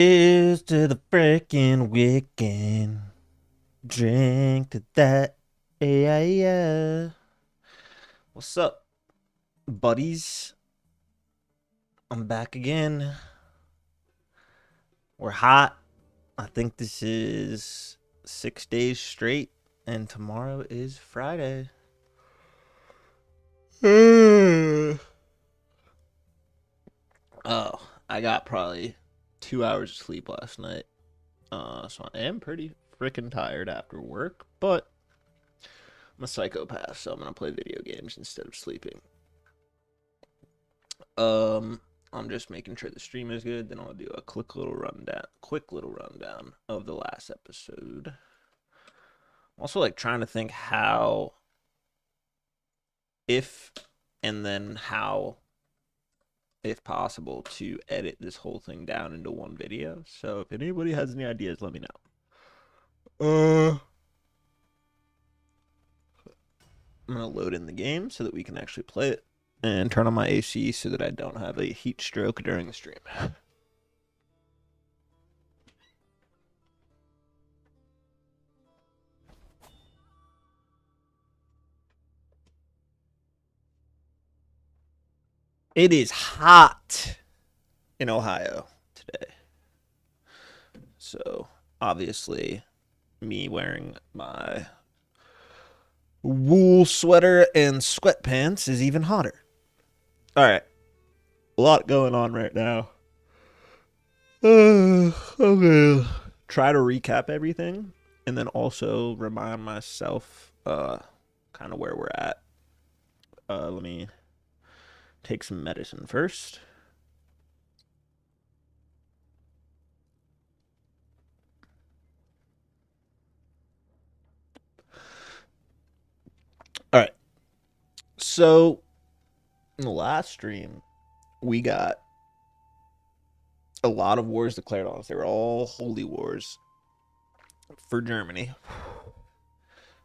Here's to the freaking weekend. Drink to that. Yeah, yeah. What's up, buddies? I'm back again. We're hot. I think this is 6 days straight, and tomorrow is Friday. Oh, I got probably 2 hours of sleep last night. So I am pretty freaking tired after work, but I'm a psychopath, so I'm gonna play video games instead of sleeping. Um, I'm just making sure the stream is good. Then I'll do a quick little rundown of the last episode. I'm also like trying to think how, if, and then how, if possible, to edit this whole thing down into one video. So if anybody has any ideas, let me know. I'm gonna load in the game so that we can actually play it, and turn on my AC so that I don't have a heat stroke during the stream. It is hot in Ohio today. So, obviously, me wearing my wool sweater and sweatpants is even hotter. All right. A lot going on right now. Okay. Try to recap everything and then also remind myself kind of where we're at. Let me take some medicine first. All right. So, in the last stream, we got a lot of wars declared on us. They were all holy wars for Germany,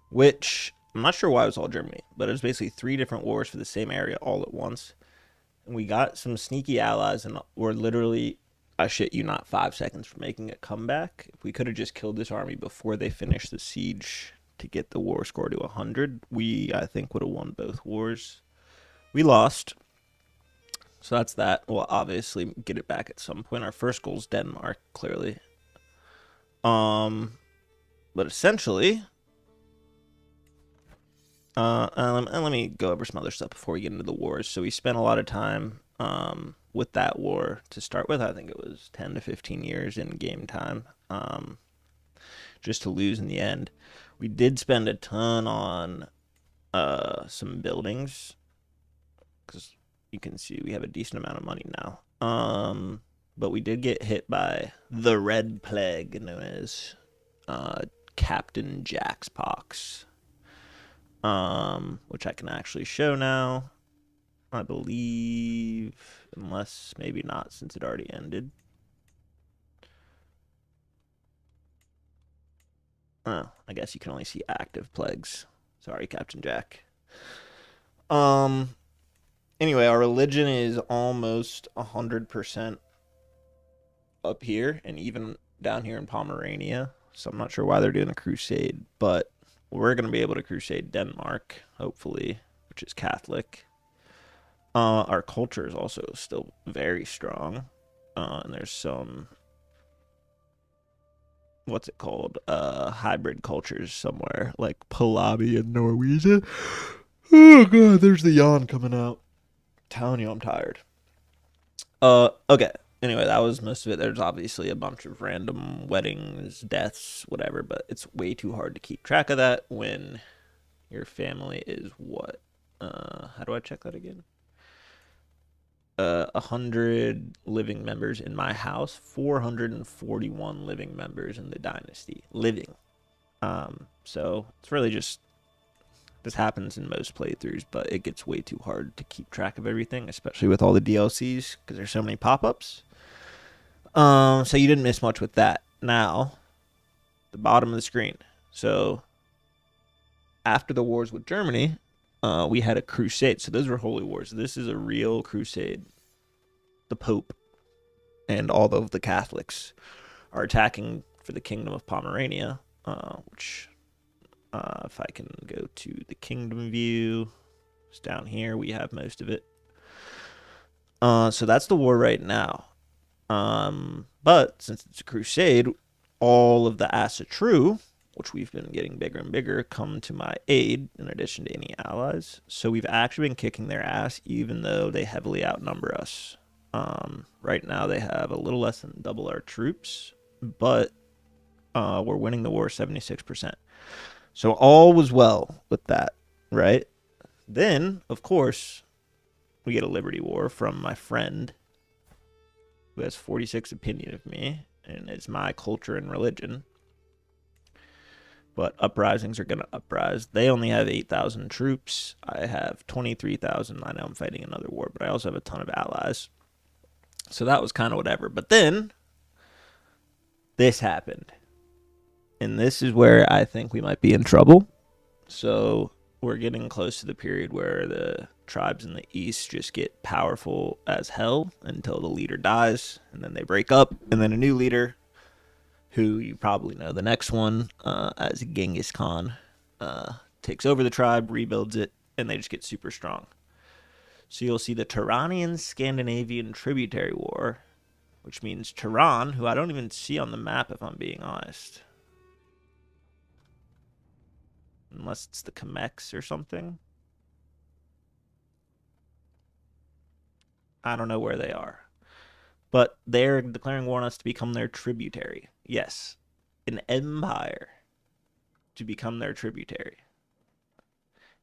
which I'm not sure why it was all Germany, but it was basically three different wars for the same area all at once. And we got some sneaky allies, and we're literally, I shit you not, 5 seconds from making a comeback. If we could have just killed this army before they finished the siege to get the war score to 100, we, I think, would have won both wars. We lost. So that's that. We'll obviously get it back at some point. Our first goal is Denmark, clearly. But essentially, and let me go over some other stuff before we get into the wars. So we spent a lot of time with that war to start with. I think it was 10 to 15 years in game time, just to lose in the end. We did spend a ton on some buildings because you can see we have a decent amount of money now. But we did get hit by the Red Plague, known as Captain Jack's Pox, which I can actually show now, I believe, unless maybe not, since it already ended. Oh, I guess you can only see active plagues. Sorry, Captain Jack. Anyway, our religion is almost 100% up here, and even down here in Pomerania. So I'm not sure why they're doing a crusade, but we're going to be able to crusade Denmark, hopefully, which is Catholic. Our culture is also still very strong. And there's some, what's it called? Hybrid cultures somewhere, like Palabi and Norwegian. Oh, God, there's the yawn coming out. I'm telling you, I'm tired. Okay. Anyway, that was most of it. There's obviously a bunch of random weddings, deaths, whatever, but it's way too hard to keep track of that when your family is what? How do I check that again? 100 living members in my house, 441 living members in the dynasty living. So it's really just, this happens in most playthroughs, but it gets way too hard to keep track of everything, especially with all the DLCs because there's so many pop-ups. So you didn't miss much with that. Now, the bottom of the screen. So after the wars with Germany, we had a crusade. So those were holy wars. This is a real crusade. The Pope and all of the Catholics are attacking for the kingdom of Pomerania, which, if I can go to the kingdom view, it's down here. We have most of it. So that's the war right now. But since it's a crusade, all of the Ásatrú, which we've been getting bigger and bigger, come to my aid in addition to any allies. So we've actually been kicking their ass, even though they heavily outnumber us. Right now they have a little less than double our troops, but we're winning the war 76%. So all was well with that, right? Then, of course, we get a Liberty War from my friend who has 46 opinion of me, and it's my culture and religion. But uprisings are going to uprise. They only have 8,000 troops. I have 23,000. I know I'm fighting another war, but I also have a ton of allies. So that was kind of whatever. But then this happened. And this is where I think we might be in trouble. So we're getting close to the period where the tribes in the east just get powerful as hell until the leader dies, and then they break up, and then a new leader, who you probably know the next one, as Genghis Khan, takes over the tribe, rebuilds it, and they just get super strong. So you'll see the Turanian Scandinavian tributary war, which means Turan, who I don't even see on the map if I'm being honest. Unless it's the Kemeks or something. I don't know where they are. But they're declaring war on us to become their tributary. Yes, an empire to become their tributary.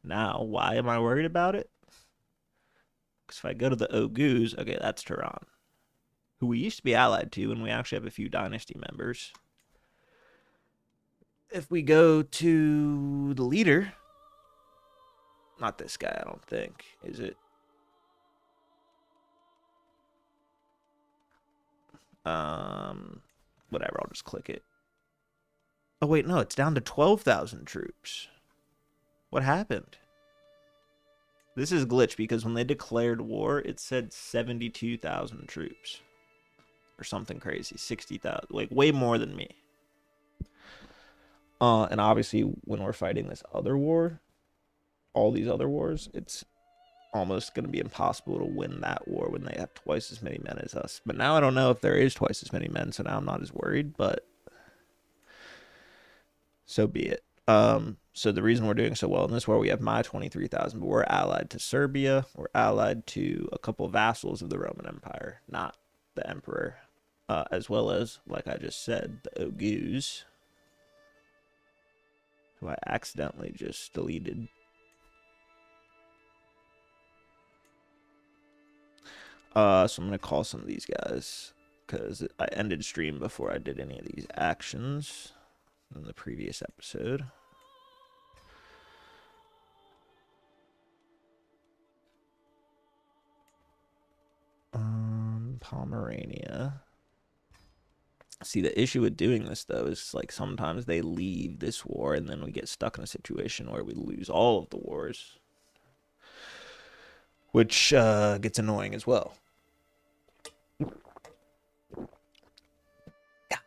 Now, why am I worried about it? Because if I go to the Oghuz, okay, that's Turan, who we used to be allied to, and we actually have a few dynasty members. If we go to the leader, not this guy, I don't think, is it? Whatever, I'll just click it. Oh, wait, no, it's down to 12,000 troops. What happened? This is glitch because when they declared war, it said 72,000 troops. Or something crazy. 60,000. Like, way more than me. And obviously, when we're fighting this other war, all these other wars, it's almost going to be impossible to win that war when they have twice as many men as us. But now I don't know if there is twice as many men, so now I'm not as worried, but so be it. So the reason we're doing so well in this war, we have my 23,000, but we're allied to Serbia. We're allied to a couple of vassals of the Roman Empire, not the emperor, as well as, like I just said, the Oghuz, who I accidentally just deleted. So I'm going to call some of these guys because I ended stream before I did any of these actions in the previous episode. Pomerania. See, the issue with doing this, though, is like sometimes they leave this war and then we get stuck in a situation where we lose all of the wars, which gets annoying as well. God,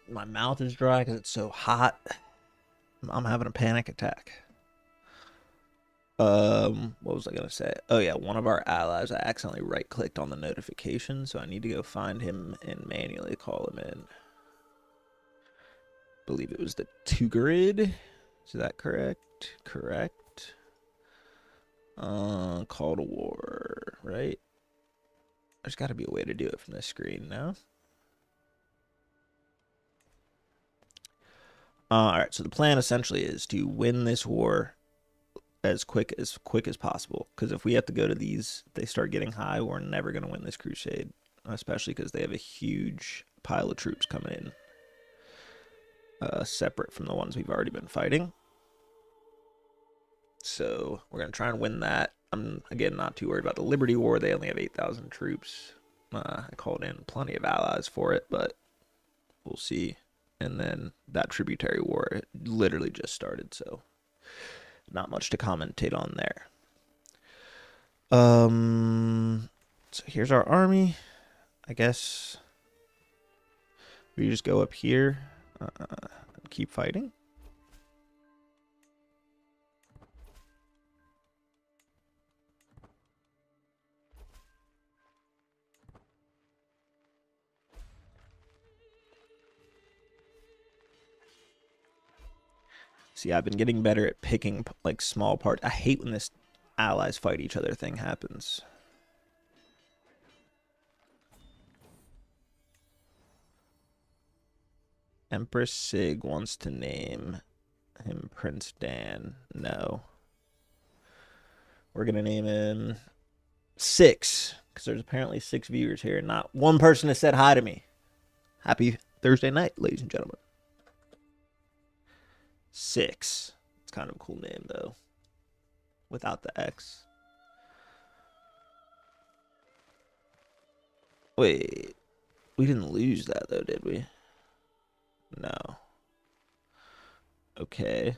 my mouth is dry because it's so hot. I'm having a panic attack. What was I gonna say? Oh yeah, one of our allies, I accidentally right-clicked on the notification, so I need to go find him and manually call him in. I believe it was the Tugarid. Is that correct? Correct. Call to war, right? There's got to be a way to do it from this screen now. All right, so the plan essentially is to win this war as quick as possible, because if we have to go to these, if they start getting high, we're never going to win this crusade, especially because they have a huge pile of troops coming in, separate from the ones we've already been fighting. So we're going to try and win that. I'm, again, not too worried about the Liberty War. They only have 8,000 troops. I called in plenty of allies for it, but we'll see. And then that tributary war literally just started, so not much to commentate on there. So here's our army. I guess We just go up here and keep fighting. See, I've been getting better at picking like small parts. I hate when this allies fight each other thing happens. Empress Sig wants to name him Prince Dan. No. We're going to name him 6, because there's apparently 6 viewers here. Not one person has said hi to me. Happy Thursday night, ladies and gentlemen. 6. It's kind of a cool name, though. Without the X. Wait. We didn't lose that, though, did we? No. Okay.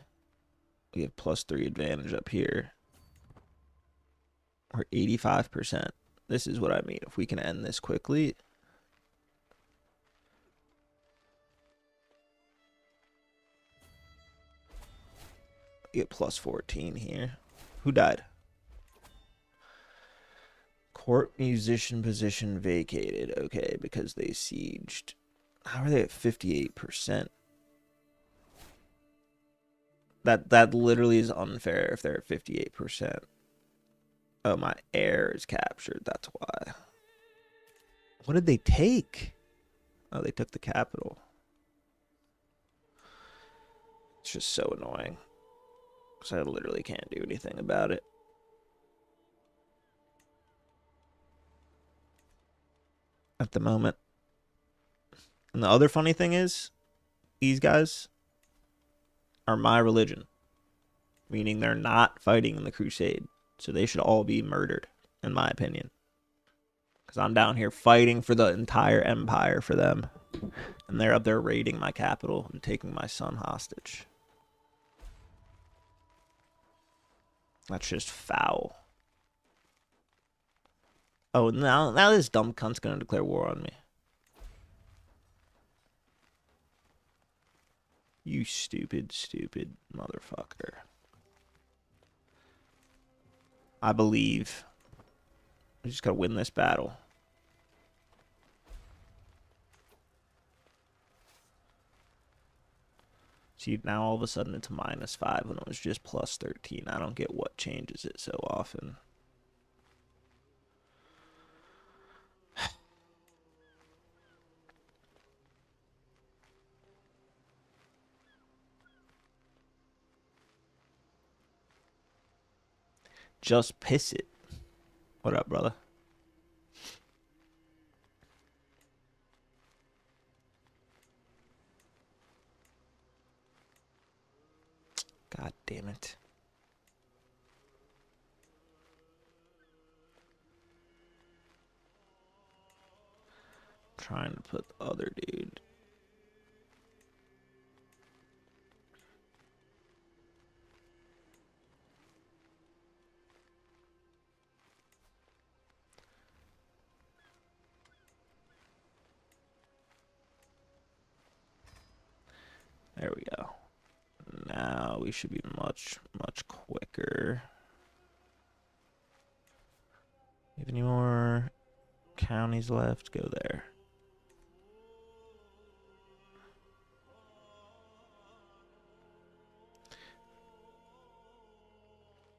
We have +3 advantage up here. We're 85%. This is what I mean. If we can end this quickly. Get +14 here. Who died? Court musician position vacated. Okay, because they sieged. How are they at 58%? That literally is unfair if they're at 58%. Oh, my heir is captured. That's why. What did they take? Oh, they took the capital. It's just so annoying. Because I literally can't do anything about it. At the moment. And the other funny thing is, these guys are my religion. Meaning they're not fighting in the crusade. So they should all be murdered, in my opinion. Because I'm down here fighting for the entire empire for them. And they're up there raiding my capital and taking my son hostage. That's just foul. Oh, now this dumb cunt's going to declare war on me. You stupid, stupid motherfucker. I believe. We just gotta win this battle. See, now all of a sudden it's -5 when it was just +13. I don't get what changes it so often. Just piss it. What up, brother? God damn it. I'm trying to put the other dude. There we go. Now we should be much, much quicker. Have any more counties left? Go there.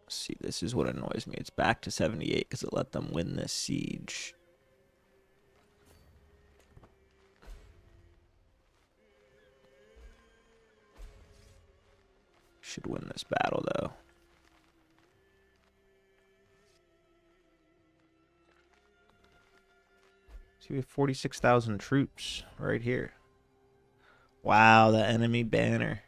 See, this is what annoys me. It's back to 78 because it let them win this siege. Should win this battle, though. See, we have 46,000 troops right here. Wow, the enemy banner.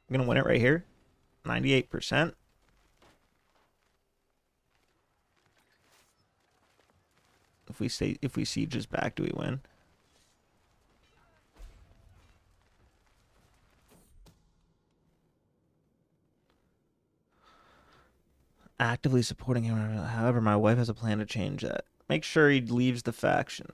I'm gonna win it right here. 98%. If we siege this back, do we win? actively supporting him. However, my wife has a plan to change that. Make sure he leaves the faction.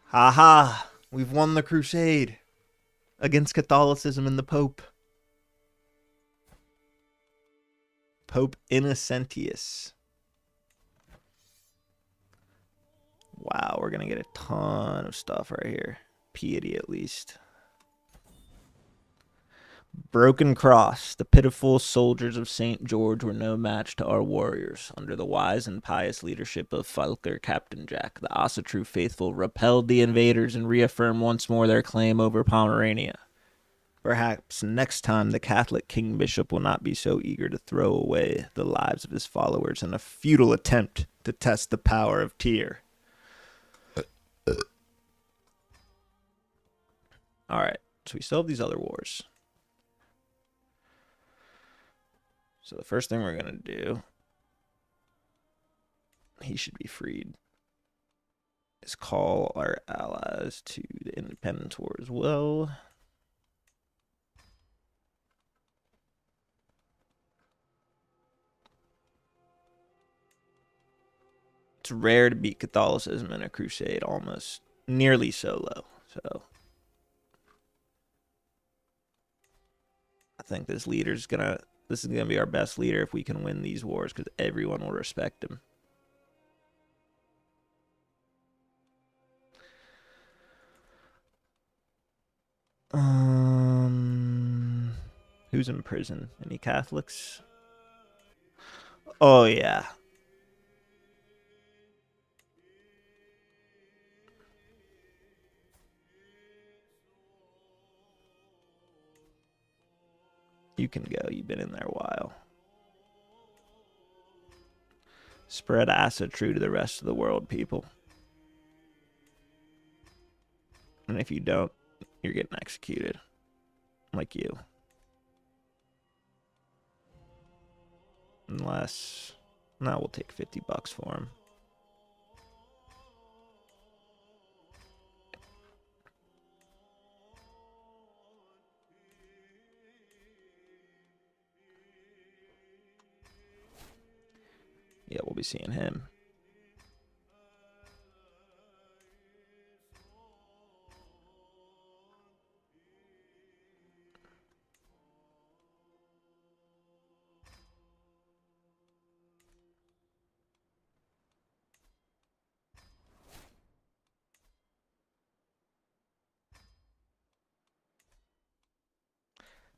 Haha! We've won the crusade against Catholicism and the Pope. Pope Innocentius. Wow, we're gonna get a ton of stuff right here. Piety, at least. Broken Cross. The pitiful soldiers of St. George were no match to our warriors. Under the wise and pious leadership of Falker Captain Jack, the Ásatrú faithful repelled the invaders and reaffirmed once more their claim over Pomerania. Perhaps next time the Catholic King Bishop will not be so eager to throw away the lives of his followers in a futile attempt to test the power of Tyr. Alright, so we still have these other wars. So the first thing we're going to do, he should be freed, is call our allies to the independence war as well. It's rare to beat Catholicism in a crusade, almost nearly solo. So I think this is gonna be our best leader if we can win these wars, because everyone will respect him. Who's in prison? Any Catholics? Oh yeah. You can go. You've been in there a while. Spread Ásatrú to the rest of the world, people. And if you don't, you're getting executed. Like you. Unless... now we'll take $50 for him. Yeah, we'll be seeing him.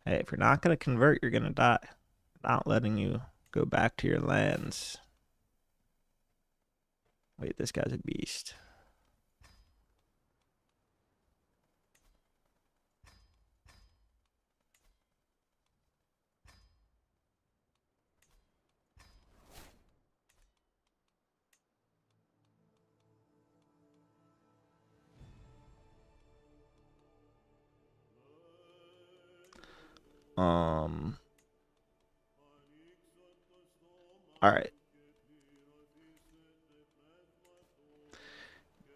Hey, if you're not going to convert, you're going to die. Not letting you go back to your lands. Wait, this guy's a beast. All right.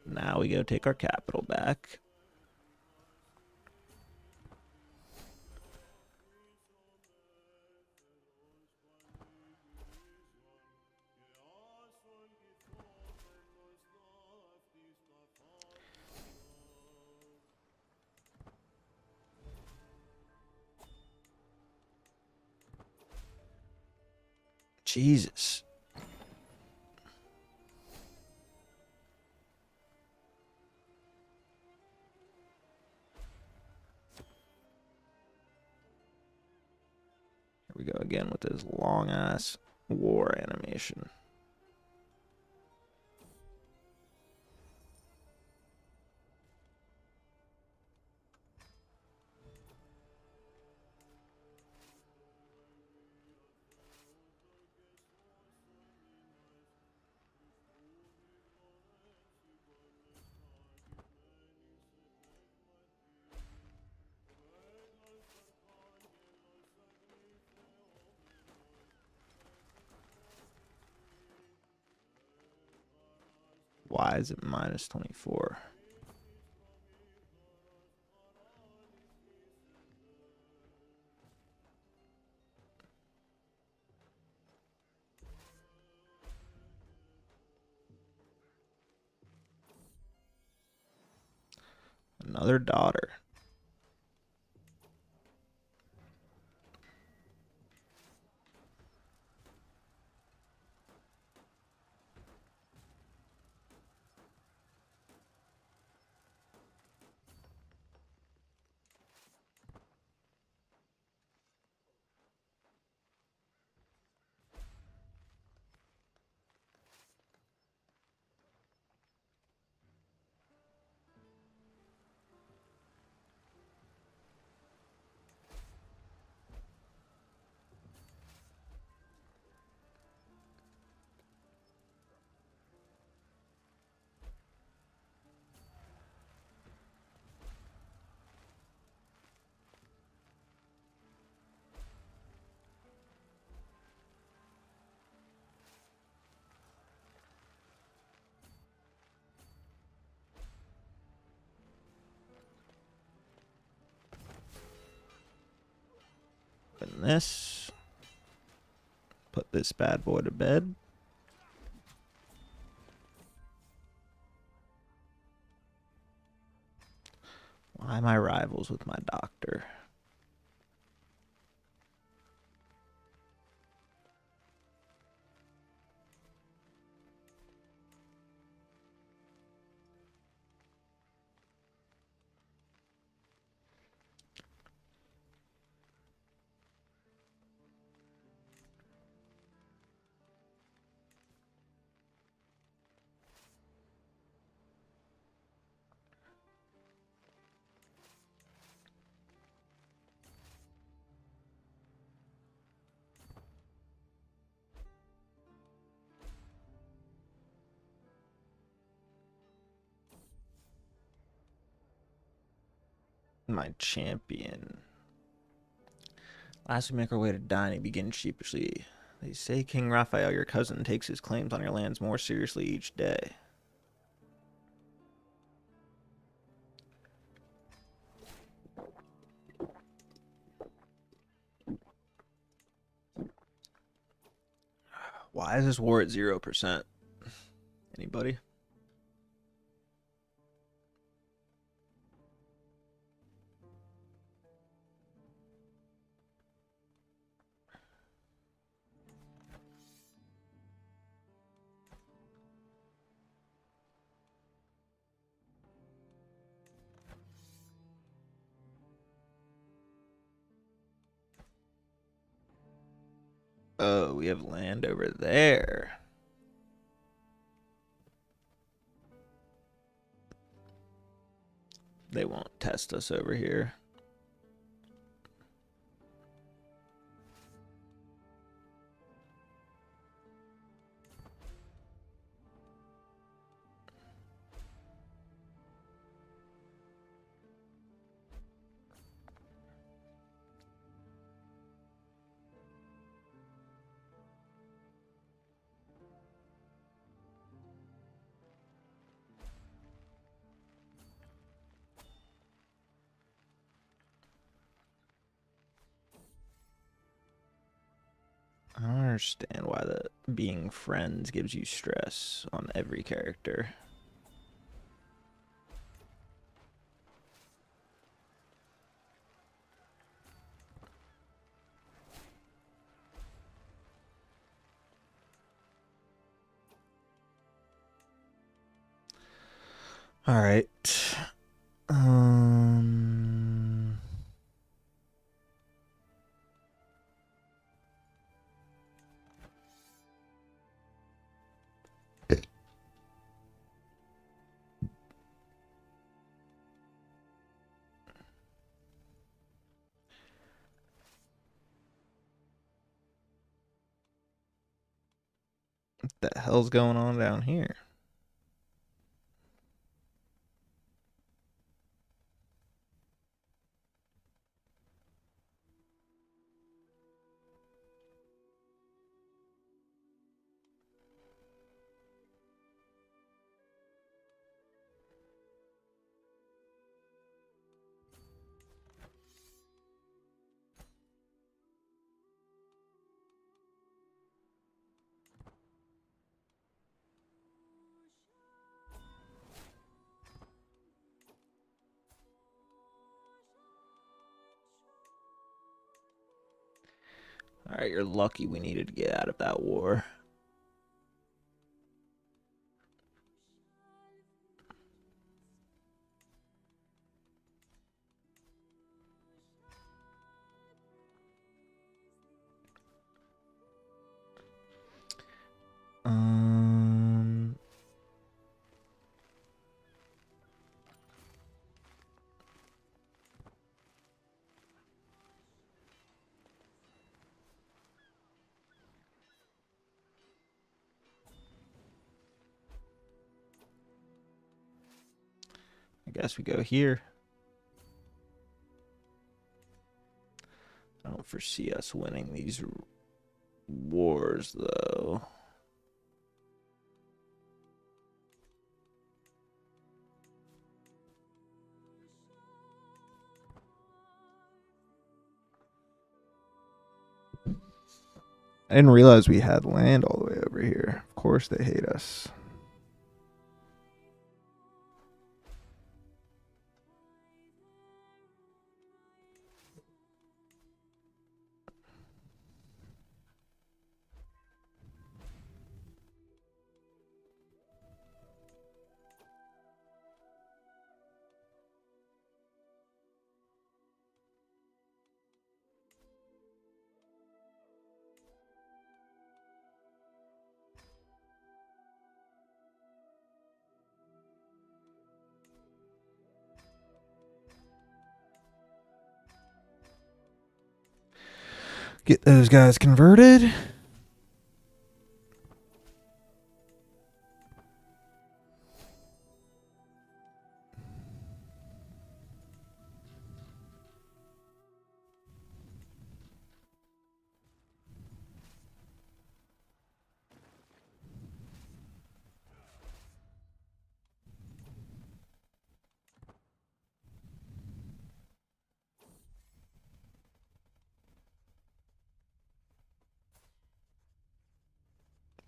Now we go take our capital back. Jesus. Here we go again with this long ass war animation. Why is it minus 24? Another daughter. Open this. Put this bad boy to bed. Why am I rivals with my doctor? My champion. Last we make our way to dine, he begins sheepishly. They say King Raphael, your cousin, takes his claims on your lands more seriously each day. Why is this war at 0%? Anybody? Oh, we have land over there. They won't test us over here. I don't understand why the being friends gives you stress on every character. All right. What the hell's going on down here? Alright, you're lucky we needed to get out of that war. I guess we go here. I don't foresee us winning these wars, though. I didn't realize we had land all the way over here. Of course they hate us. Get those guys converted.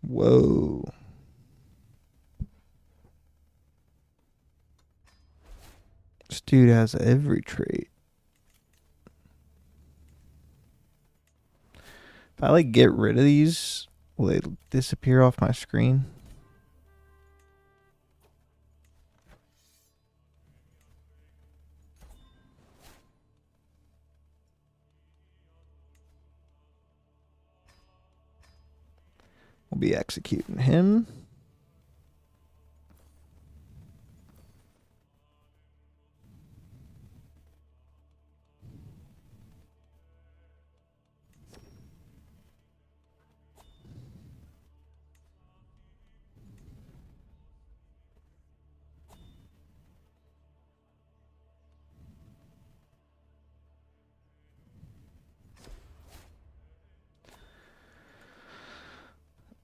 Whoa. This dude has every trait. If I like get rid of these, will they disappear off my screen? We'll be executing him.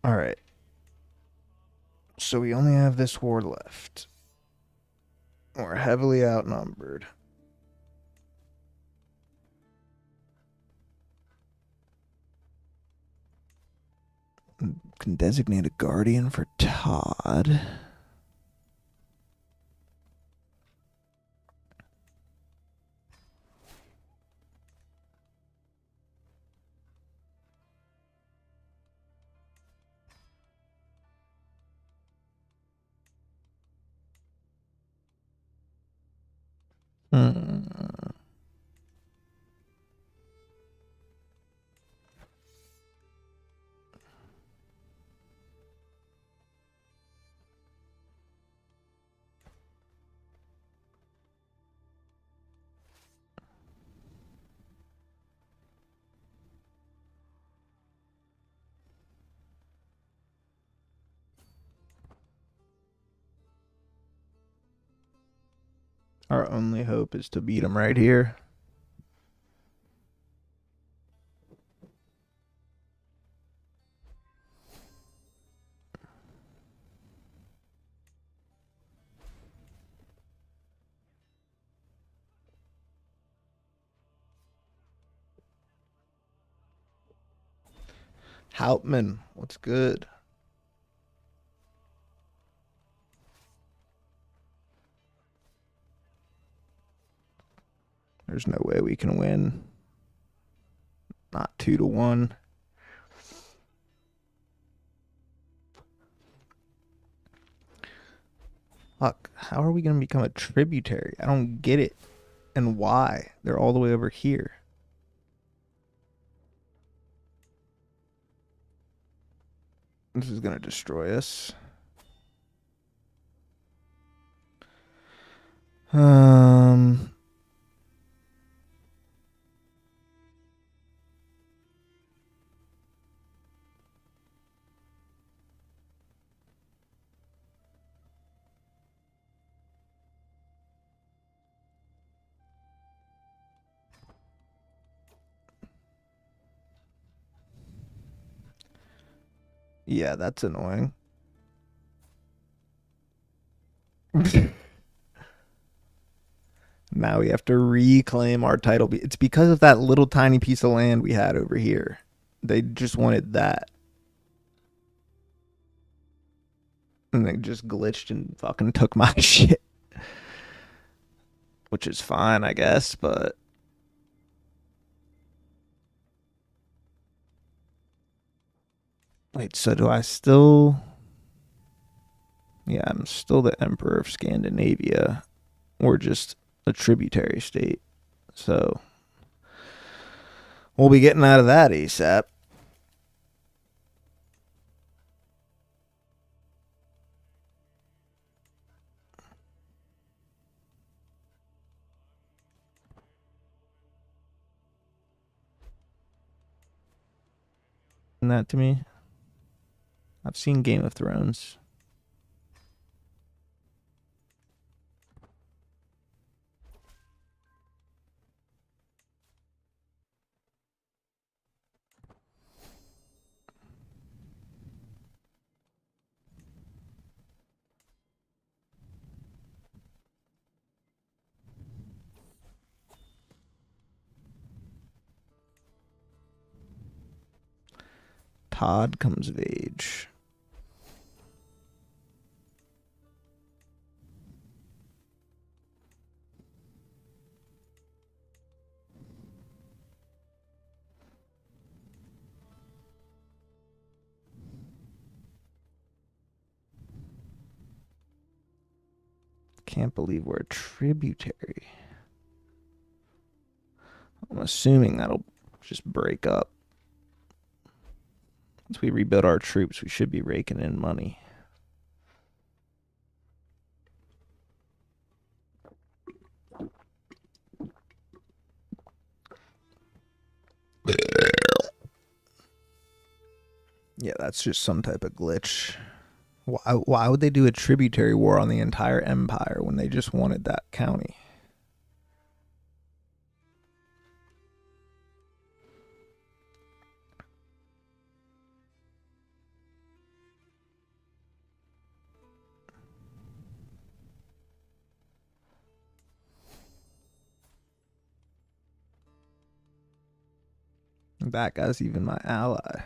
All right. So we only have this war left. We're heavily outnumbered. Can designate a guardian for Todd. Our only hope is to beat him right here. Hauptmann, what's good? There's no way we can win. Not 2-1. Fuck. How are we going to become a tributary? I don't get it. And why? They're all the way over here. This is going to destroy us. Yeah, that's annoying. Now we have to reclaim our title. It's because of that little tiny piece of land we had over here. They just wanted that. And they just glitched and fucking took my shit. Which is fine, I guess, but... Wait, so do I still... Yeah, I'm still the Emperor of Scandinavia. Or just a tributary state. So... We'll be getting out of that ASAP. That to me. I've seen Game of Thrones. Todd comes of age. Can't believe we're a tributary. I'm assuming that'll just break up. Once we rebuild our troops, we should be raking in money. Yeah, that's just some type of glitch. Why would they do a tributary war on the entire empire when they just wanted that county? That guy's even my ally.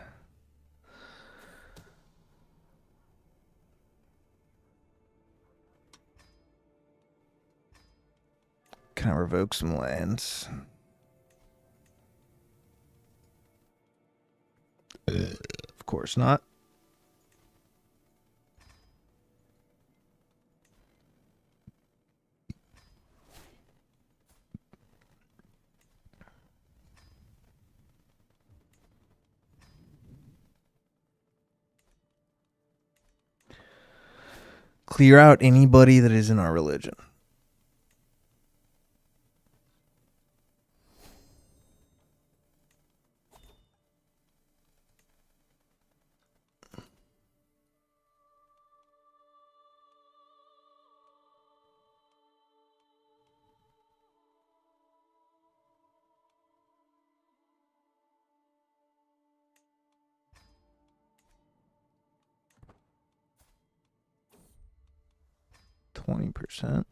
Can I revoke some lands? Of course not. Clear out anybody that is in our religion. %.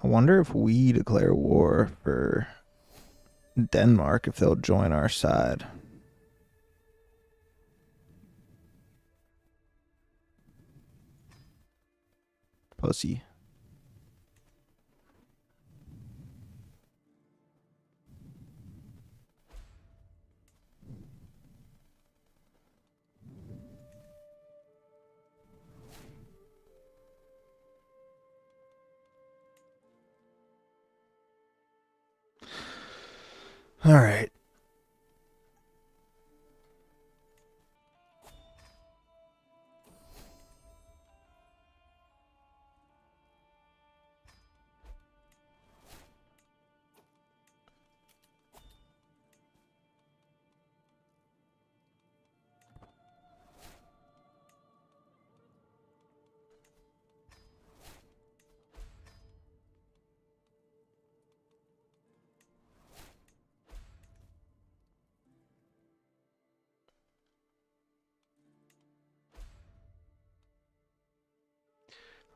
I wonder if we declare war for Denmark, if they'll join our side. pussy. All right.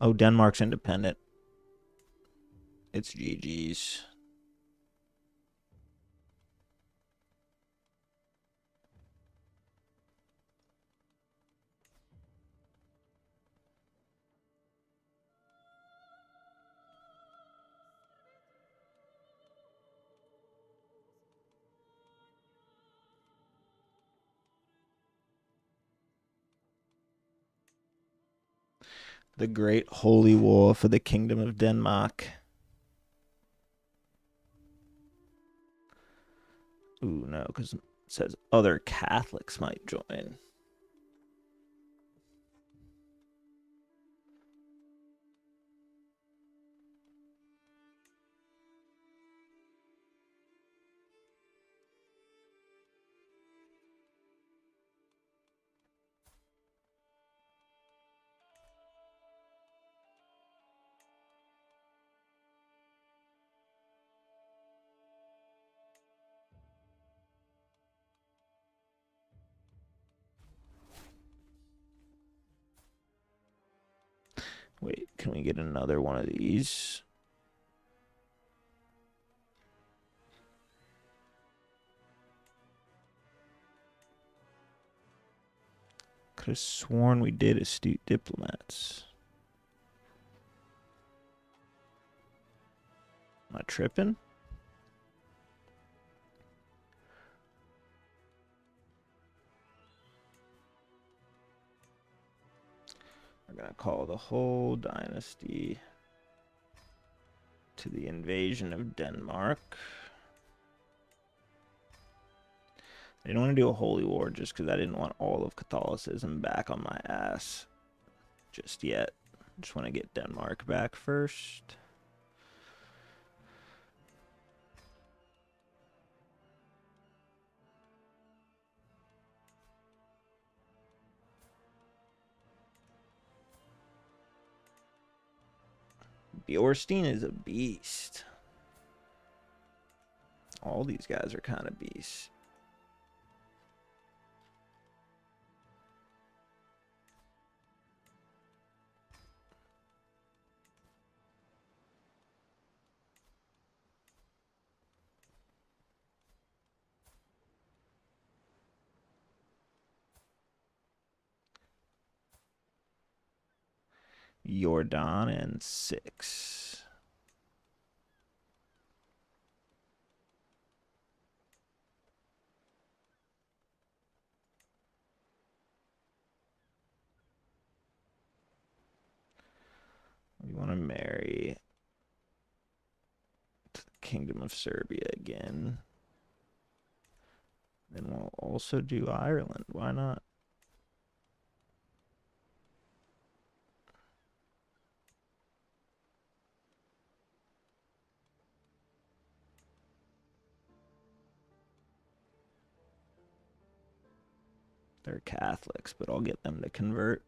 Oh, Denmark's independent. It's GG's. The Great Holy War for the Kingdom of Denmark. Ooh, no, because it says other Catholics might join. Wait, can we get another one of these? Could have sworn we did astute diplomats. Am I tripping? We're going to call the whole dynasty to the invasion of Denmark. I didn't want to do a holy war just because I didn't want all of Catholicism back on my ass just yet. Just want to get Denmark back first. Bjorstein is a beast. All these guys are kind of beasts. Jordan and 6. We want to marry to the Kingdom of Serbia again. Then we'll also do Ireland. Why not? They're Catholics, but I'll get them to convert.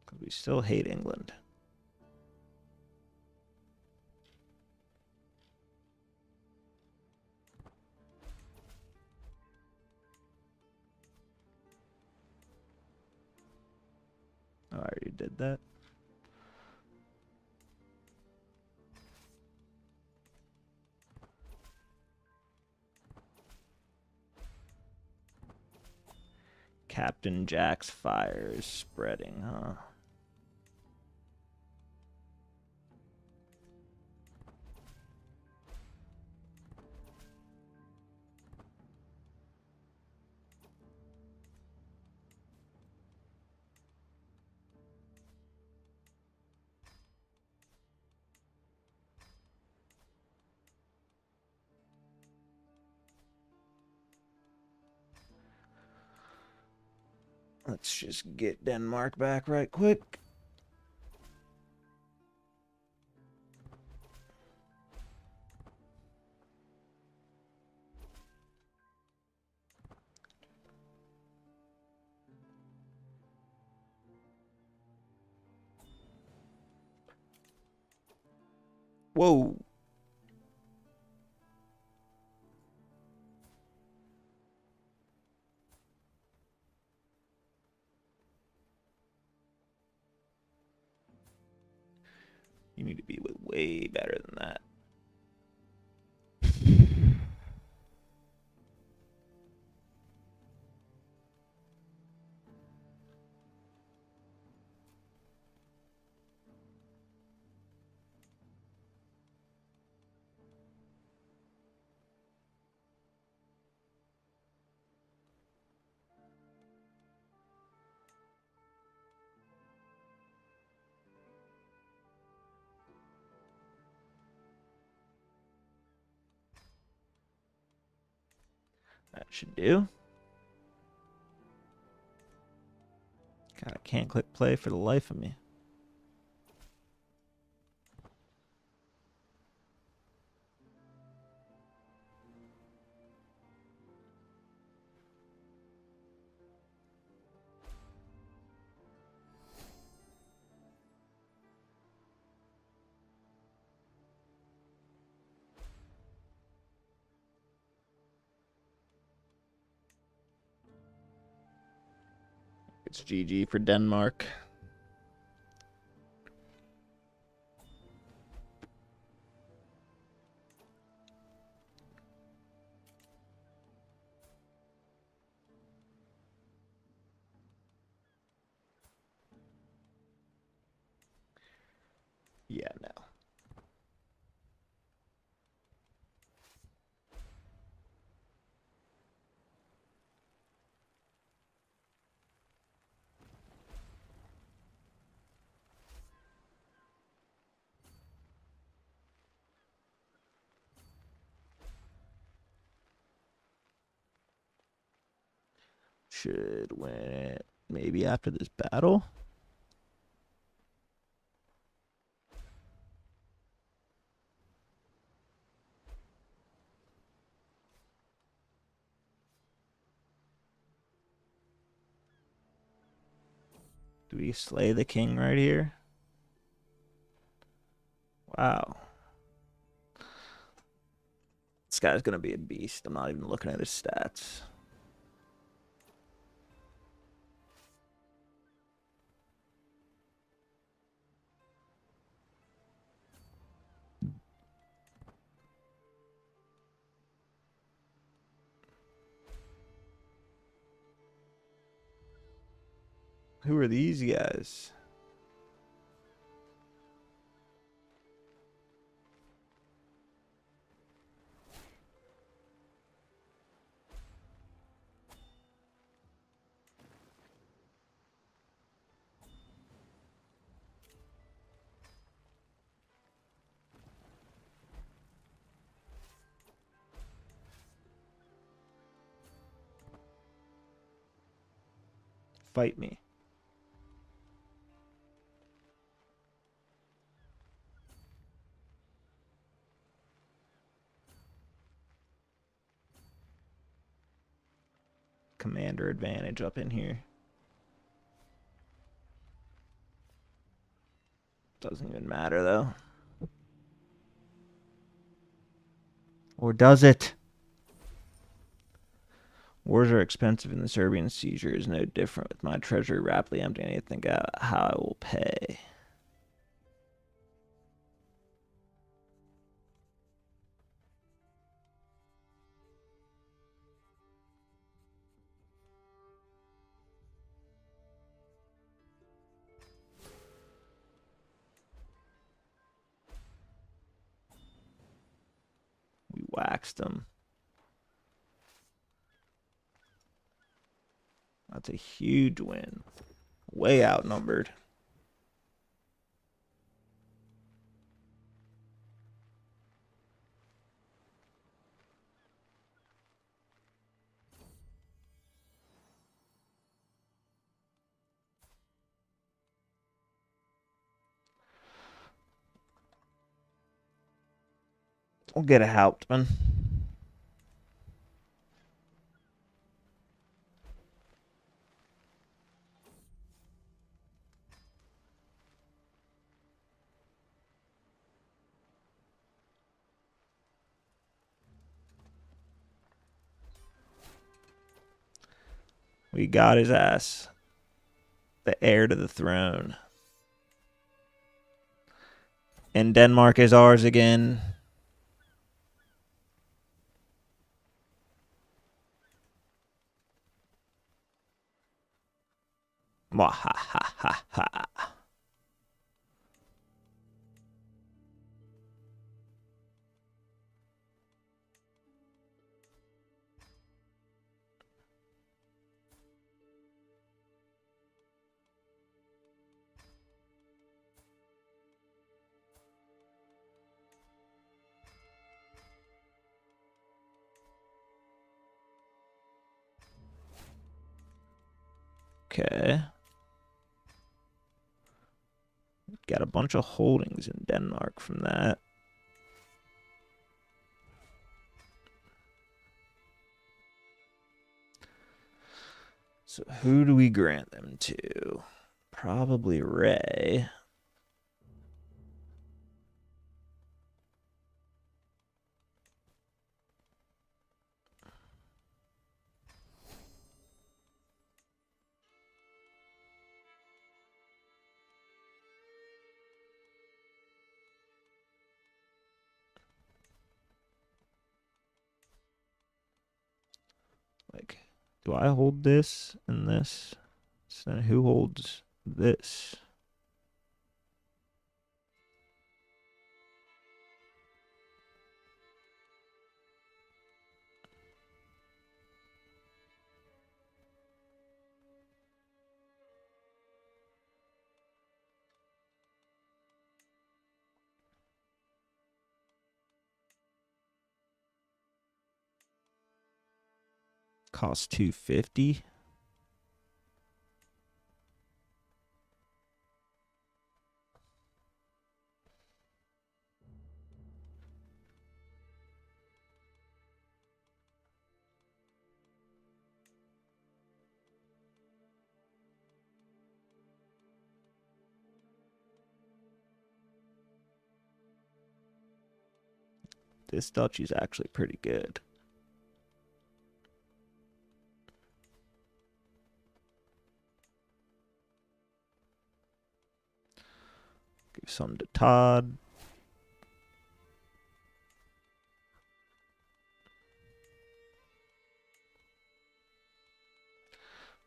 Because we still hate England. Oh, I already did that. Captain Jack's fire is spreading, huh? Let's just get Denmark back right quick. Whoa. You need to be way better than that. That should do. God, I can't click play for the life of me. It's GG for Denmark. Yeah, no. Should win it maybe after this battle. Do we slay the king right here? Wow. This guy's gonna be a beast. I'm not even looking at his stats. Who are these guys? Fight me. Commander advantage up in here. Doesn't even matter though. Or does it? Wars are expensive and the Serbian seizure is no different, with my treasury rapidly emptying. I think how I will pay. waxed them. That's a huge win. Way outnumbered. We'll get a Hauptmann. We got his ass. The heir to the throne. And Denmark is ours again. Mwahahaha. Okay. Got a bunch of holdings in Denmark from that. So who do we grant them to? Probably Ray. Like, do I hold this and this? So then who holds this? Cost 250. This duchy's actually pretty good. Give some to Todd.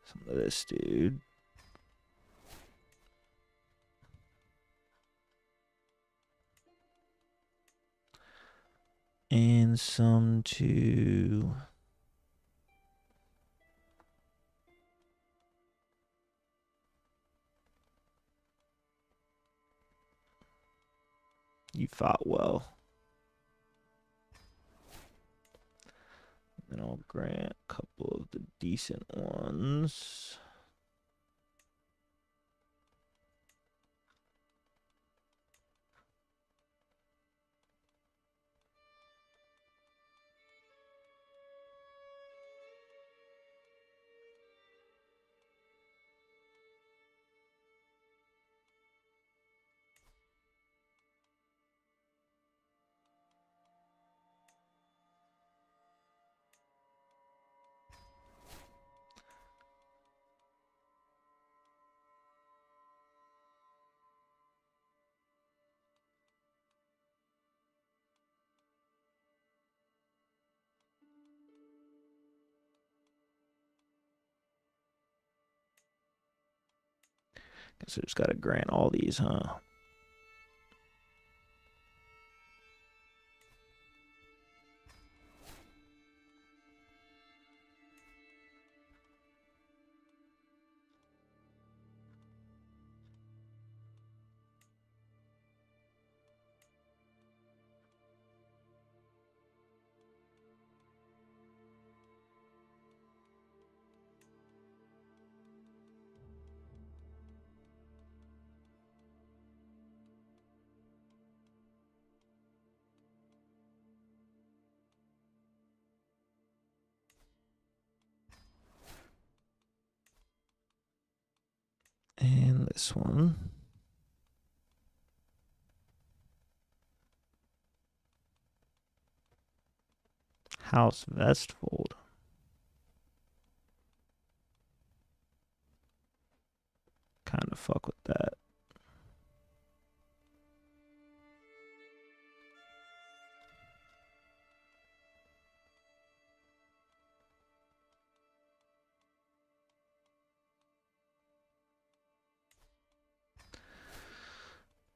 Some of this dude. And some to... You fought well. And I'll grant a couple of the decent ones. Guess I just gotta grant all these, huh? this one. House Vestfold. Kind of fuck with that.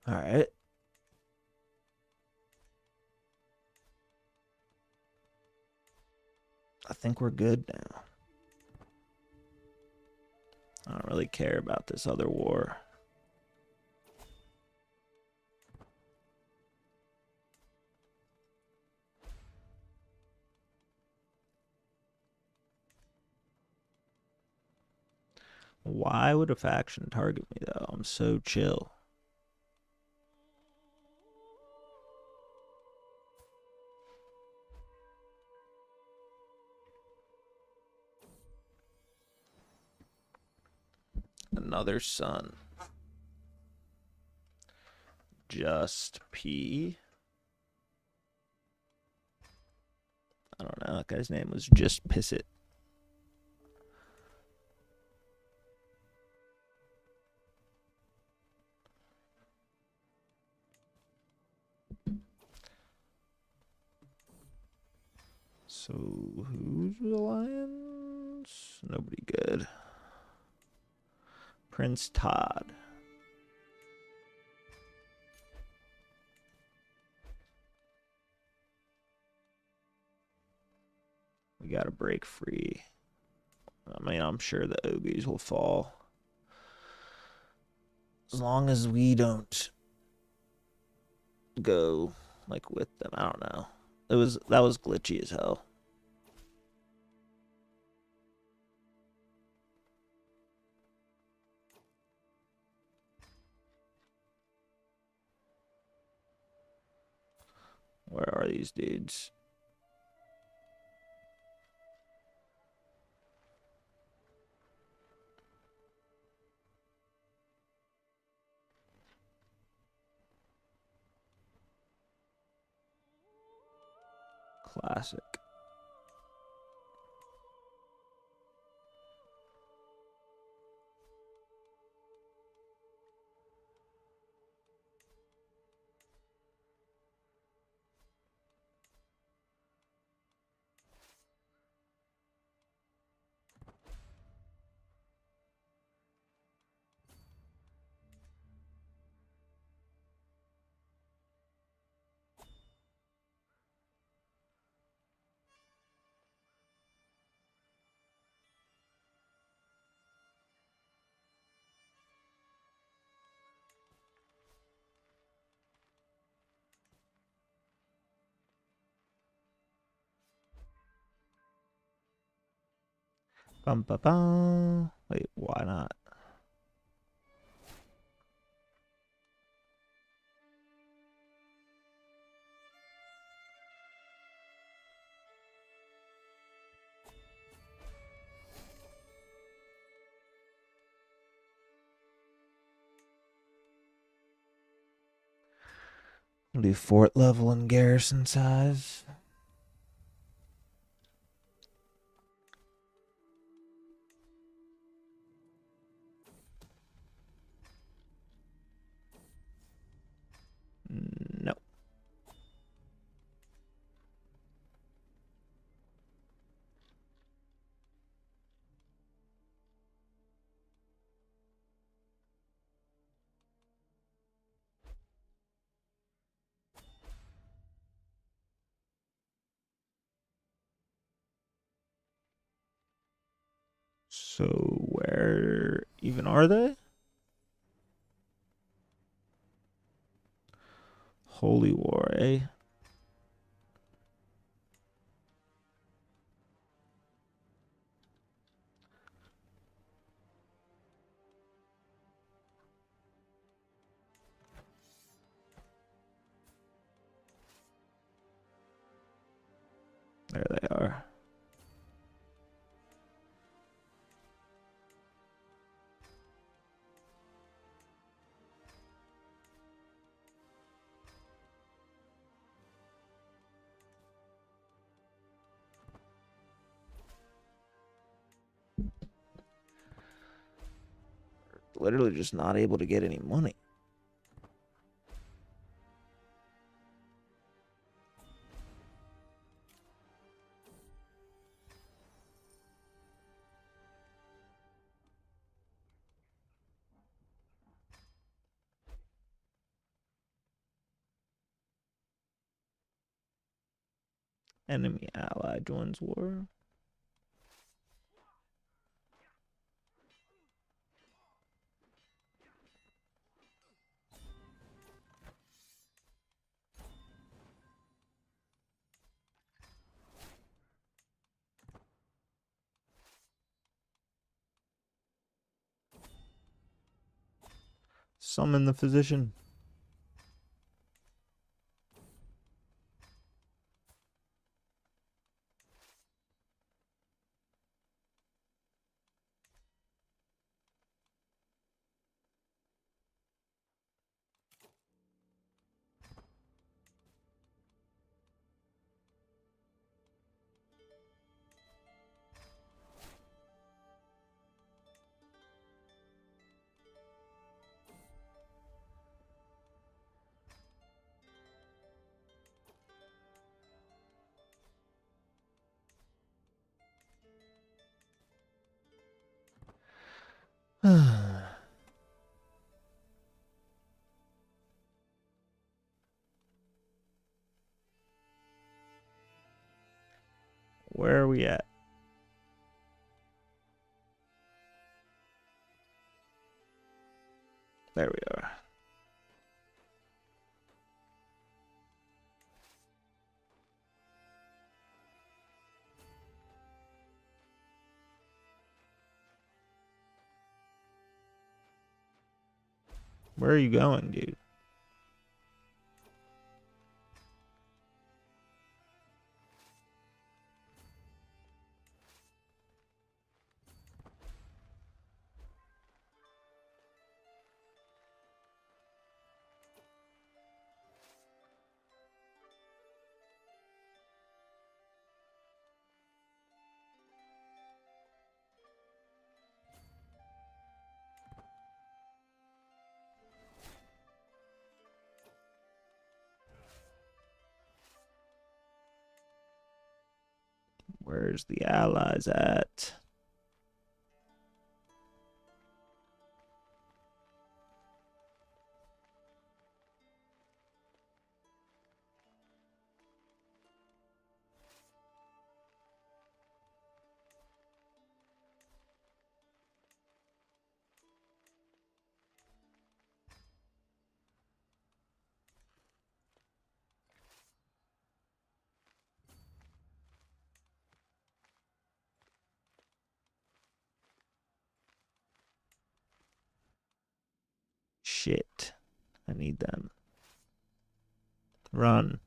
All right. I think we're good now. I don't really care about this other war. Why would a faction target me, though? I'm so chill. Another son. Just P. I don't know. That guy's name was Just Piss It. So, who's the Lions? Nobody good. Prince Todd. We gotta break free. I mean, I'm sure the Ogies will fall. As long as we don't go, like, with them. I don't know. That was glitchy as hell. Where are these dudes? Classic. Bum, ba, bum. Wait, why not? We'll do fort level and garrison size. No. So where even are they? Holy War, eh? There they are. literally just not able to get any money. Enemy ally joins war. Summon the physician. Where are we at? There we are. Where are you going, dude? Where's the allies at? Shit. I need them. Run.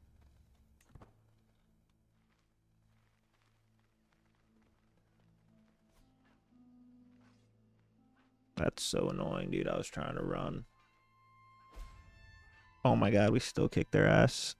That's so annoying, dude. I was trying to run. Oh my god, we still kicked their ass.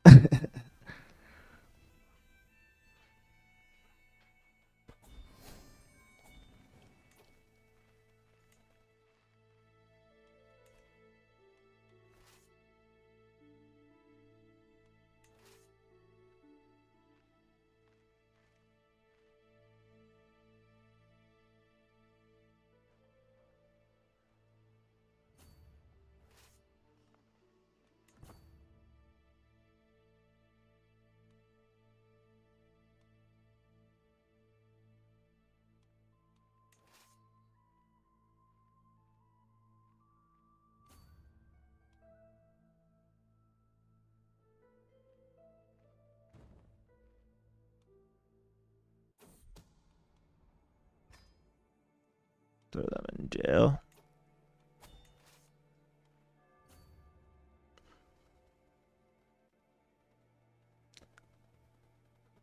Throw them in jail.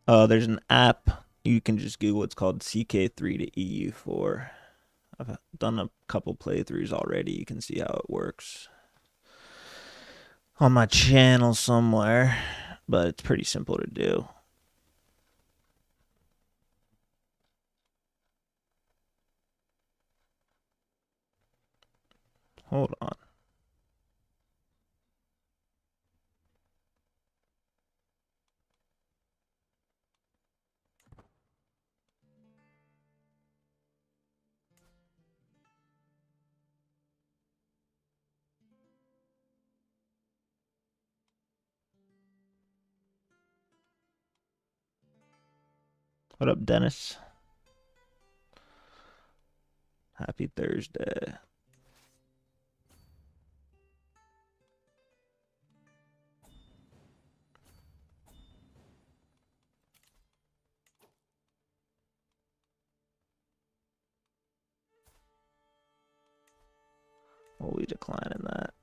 There's an app. You can just Google. It's called CK3 to EU4. I've done a couple playthroughs already. You can see how it works on my channel somewhere, but it's pretty simple to do. Hold on. What up, Dennis? Happy Thursday. Will we decline in that?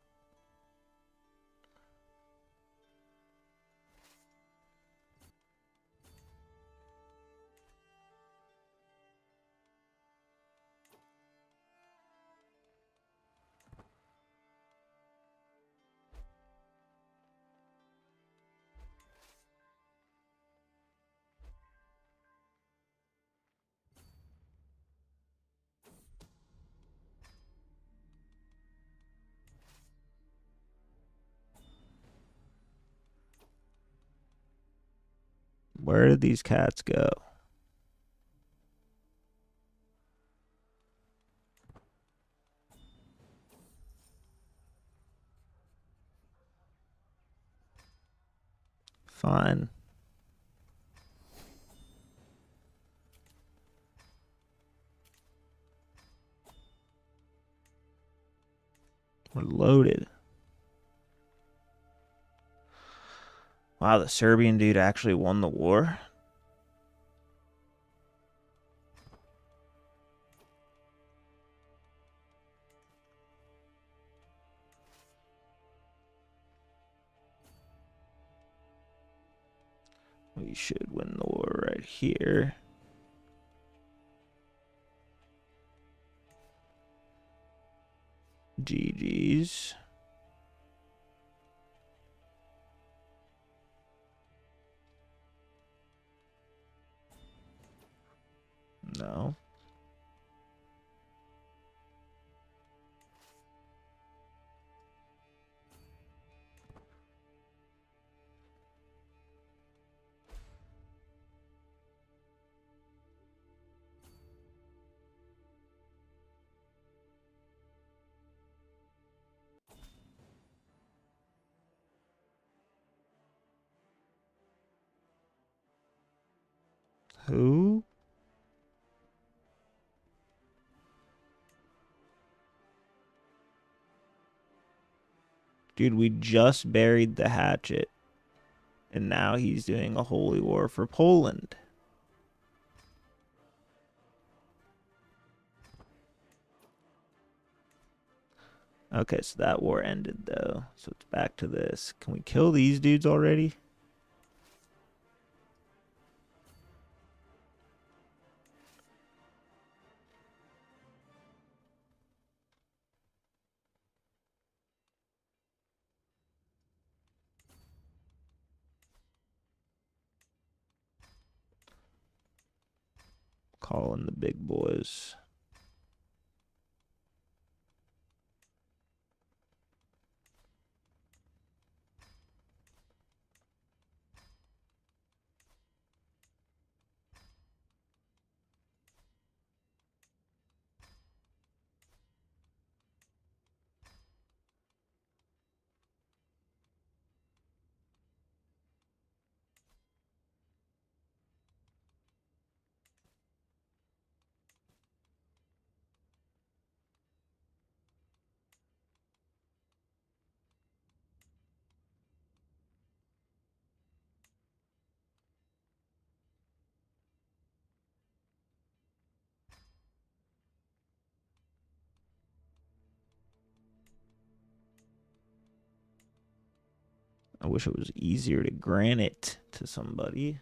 Where did these cats go? Fine. We're loaded. Wow, the Serbian dude actually won the war? We should win the war right here. GG's. No. Who? Dude, we just buried the hatchet. And now he's doing a holy war for Poland. Okay, so that war ended, though. So it's back to this. Can we kill these dudes already? Calling the big boys. I wish it was easier to grant it to somebody.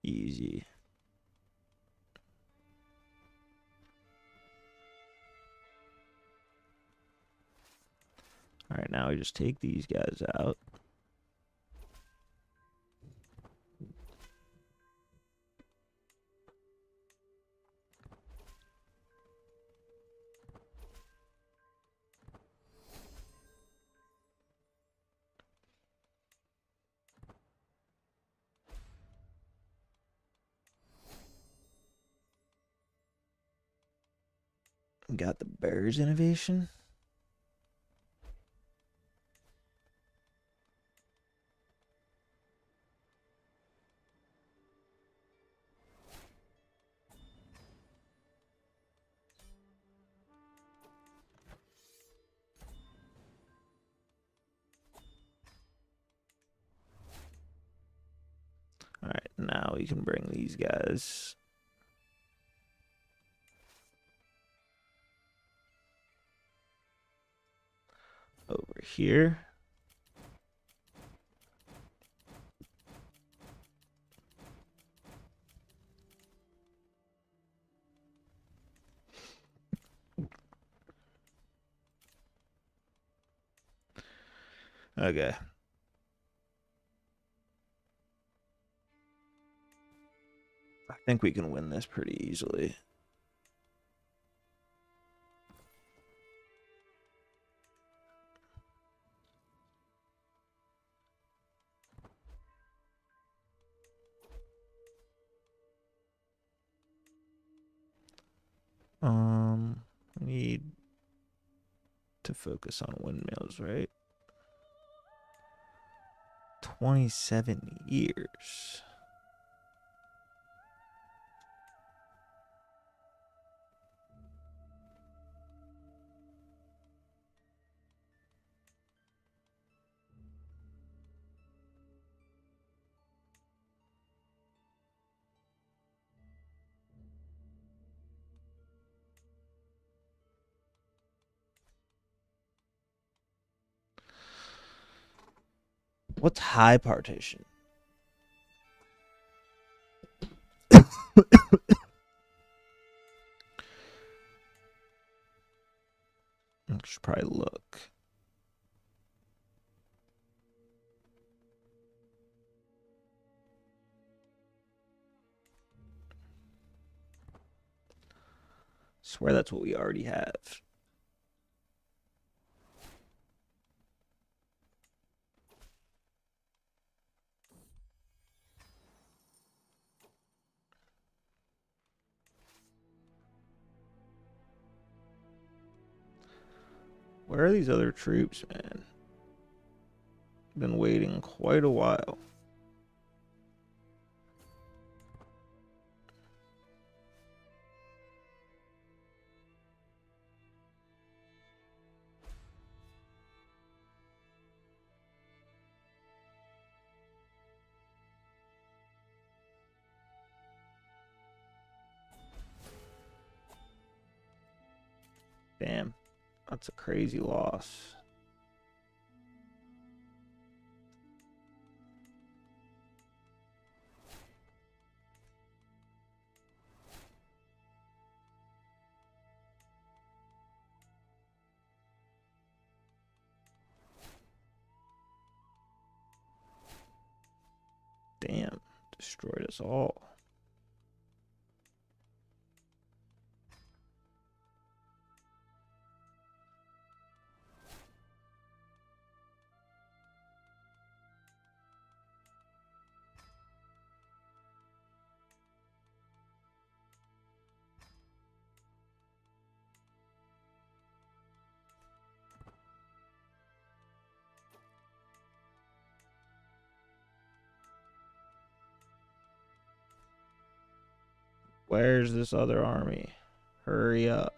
Easy. Alright, now we just take these guys out. Got the Bears innovation. Alright, now we can bring these guys over here. Okay. I think we can win this pretty easily. We need to focus on windmills, right? 27 years. What's high partition? I should probably look. Swear that's what we already have. Where are these other troops, man? Been waiting quite a while. Damn, that's a crazy loss. Damn, destroyed us all. Where's this other army? Hurry up.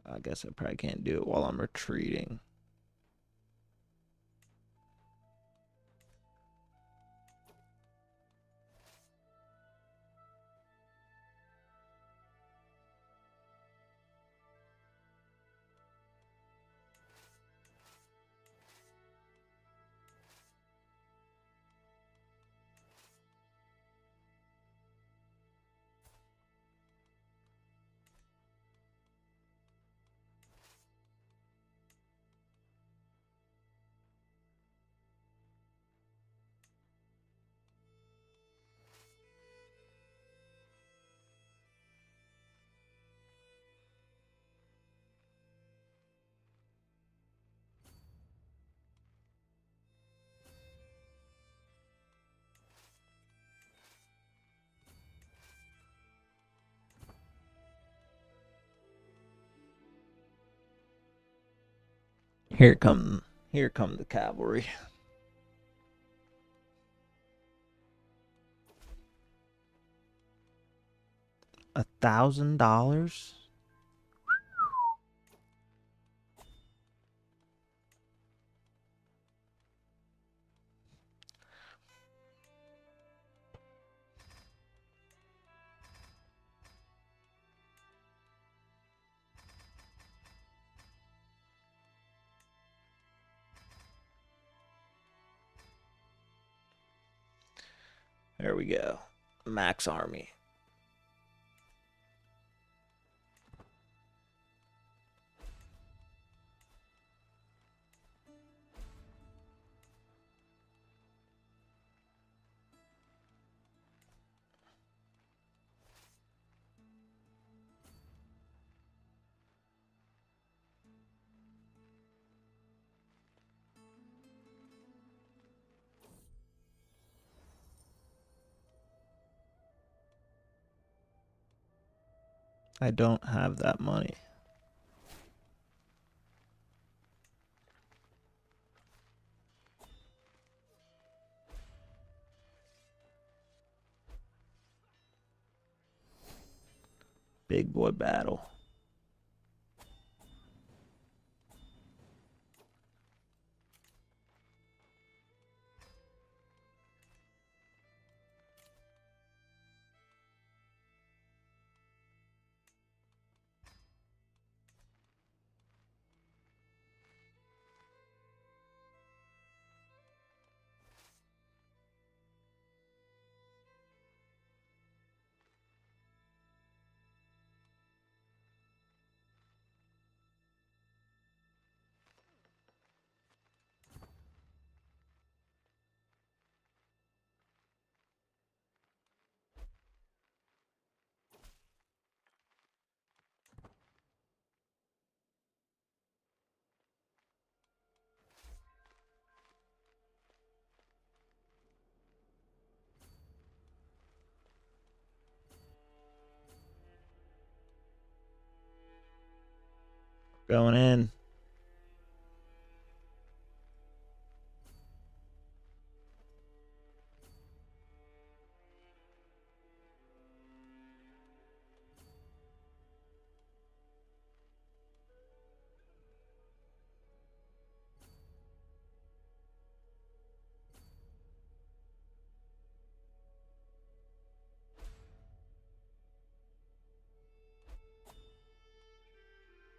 I guess I probably can't do it while I'm retreating. Here come the cavalry. $1,000? There we go. Max army. I don't have that money. Big boy battle. Going in.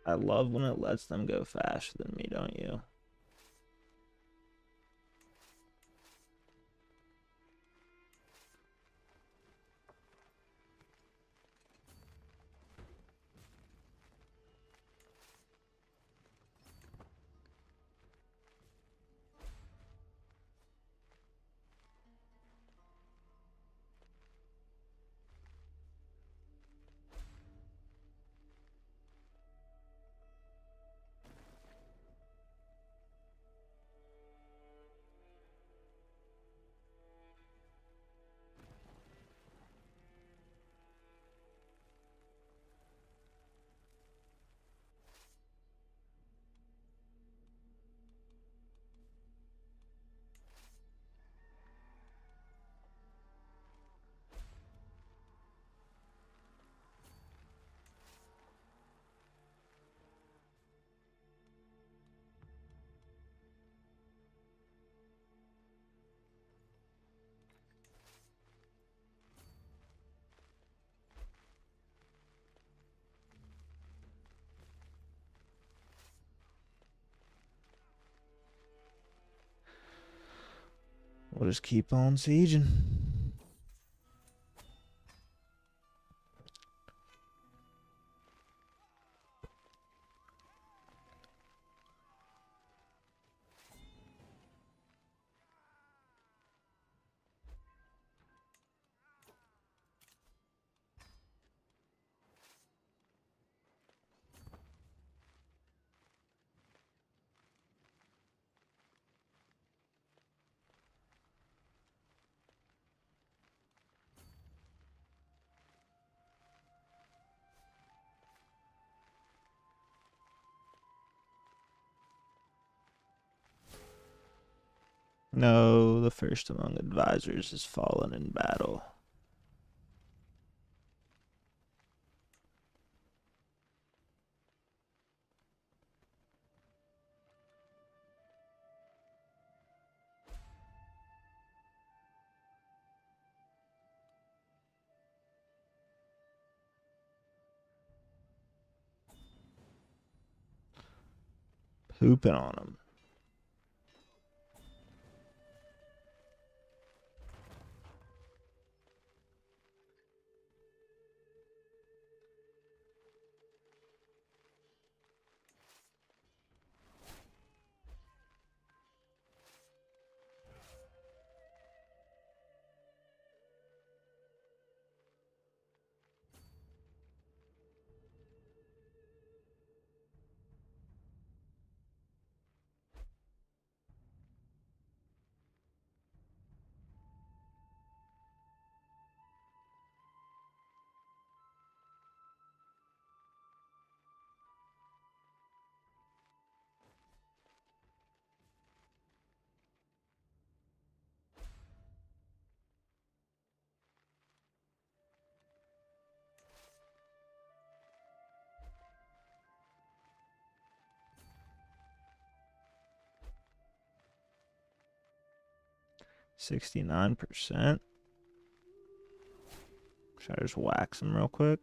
I love when it lets them go faster than me, don't you? We'll just keep on sieging. No, the first among advisors has fallen in battle. Pooping on them. %69%. Should I just wax them real quick?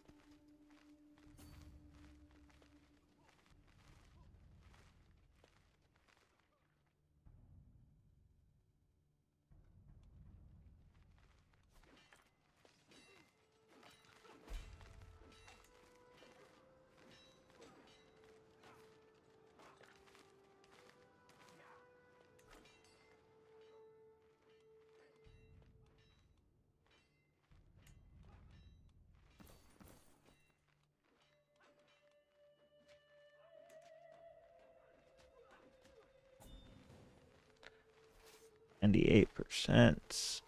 And the 8%.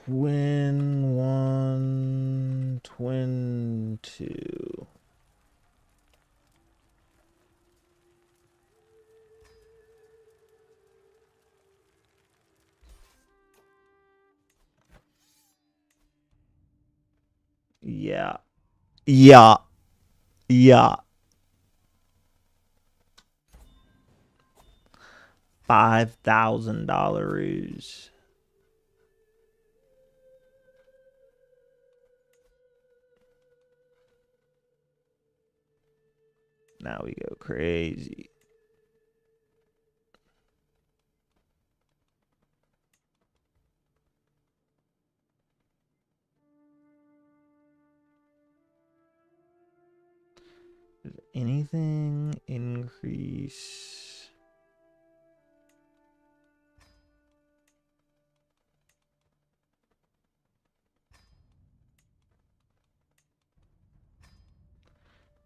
Twin 1, twin 2. Yeah. Yeah. Yeah. $5,000. Now we go crazy. Does anything increase?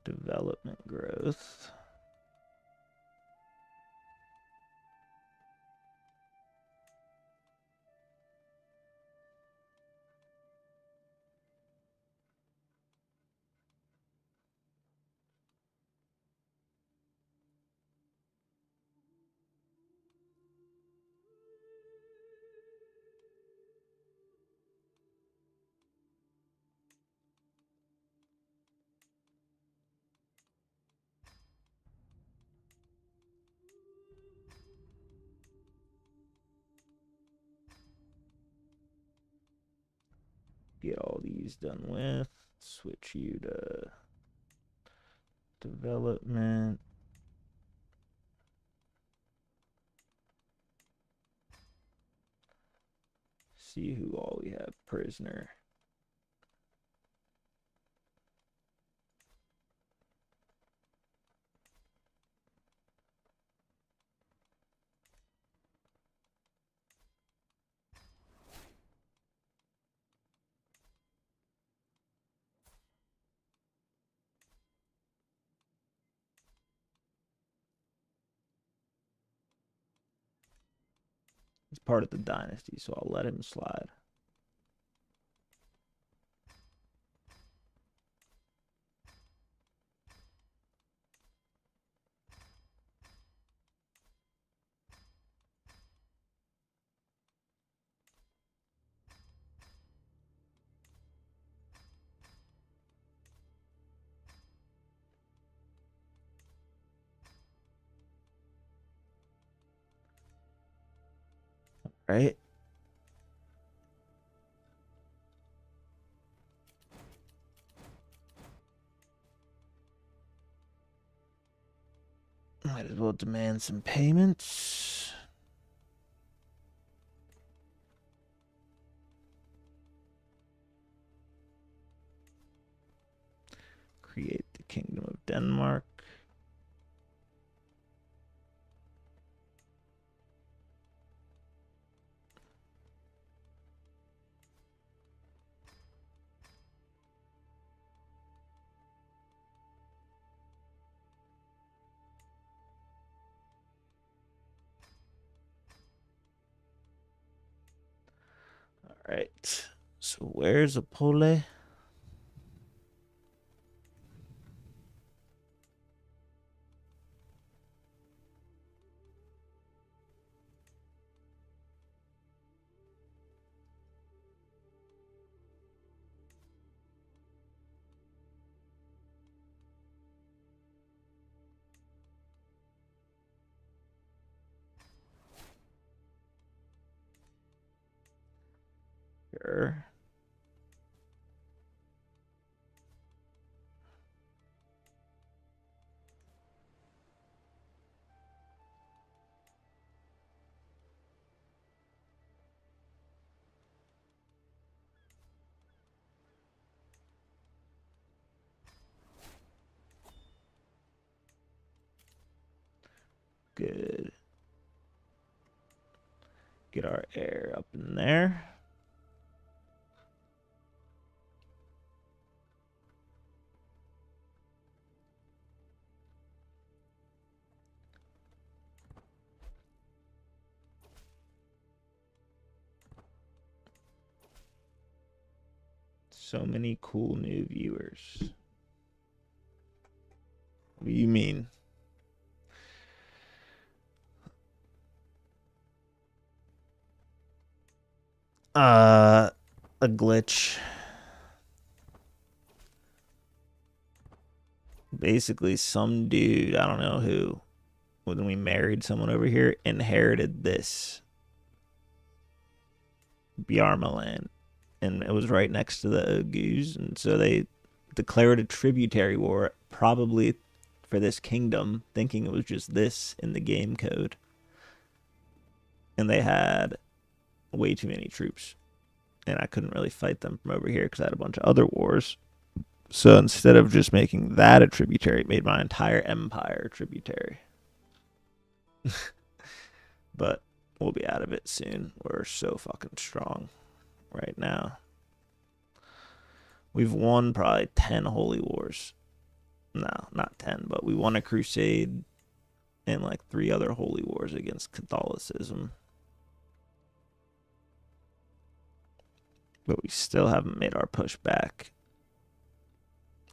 Development growth. Get all these done with. Switch you to development. see who all we have prisoner. He's part of the dynasty, so I'll let him slide. Right? Might as well demand some payments. Create the Kingdom of Denmark. All right. So where's Apole? Sure. Good. Get our heir up in there. So many cool new viewers. What do you mean? A glitch. Basically, some dude, I don't know who, when we married someone over here, inherited this Bjarma land. And it was right next to the Oghuz. And so they declared a tributary war, probably for this kingdom, thinking it was just this in the game code. And they had way too many troops. And I couldn't really fight them from over here because I had a bunch of other wars. So instead of just making that a tributary, it made my entire empire a tributary. But we'll be out of it soon. We're so fucking strong right now. We've won probably 10 holy wars. No, not 10, but we won a crusade and like 3 other holy wars against Catholicism. But we still haven't made our push back.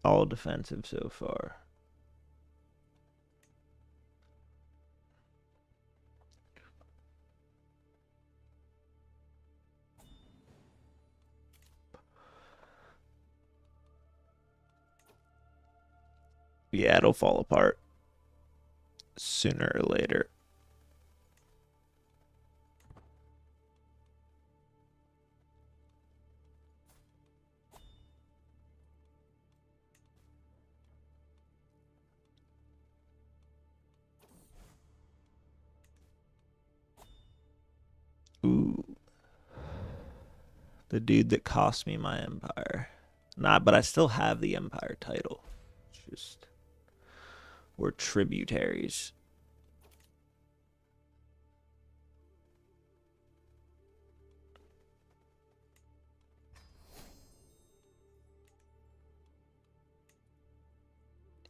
All defensive so far. Yeah, it'll fall apart sooner or later. Ooh. The dude that cost me my empire. Not, but I still have the empire title. It's just we're tributaries.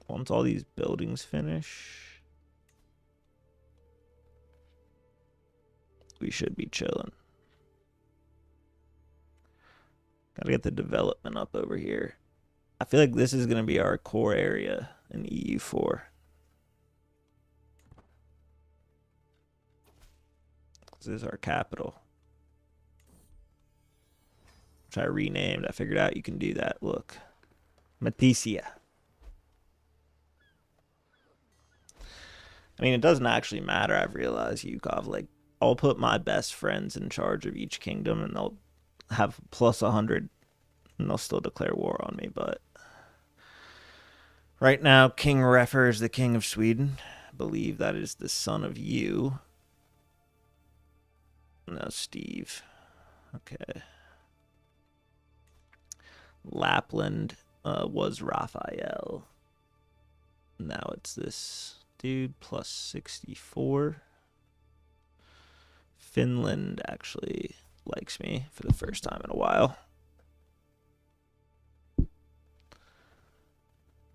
Once all these buildings finish, we should be chilling. Gotta get the development up over here. I feel like this is going to be our core area in EU4. This is our capital, which I renamed. I figured out you can do that. Look. Matisia. I mean, it doesn't actually matter. I've realized, Yukov. Like, I'll put my best friends in charge of each kingdom, and they'll have plus 100, and they'll still declare war on me. But right now, King Reffer is the king of Sweden. I believe that is the son of you. No, Steve. Okay. Lapland was Raphael. Now it's this dude plus 64. Finland actually likes me for the first time in a while.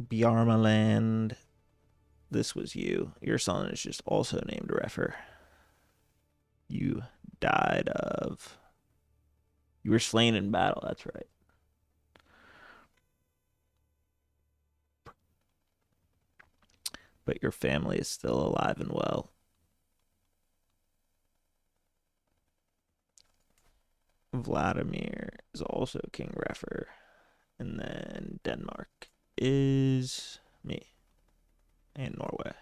Bjarmaland. This was you. Your son is just also named Reffer. You died of... You were slain in battle, that's right. But your family is still alive and well. Vladimir is also King Reffer. And then Denmark is me. And Norway.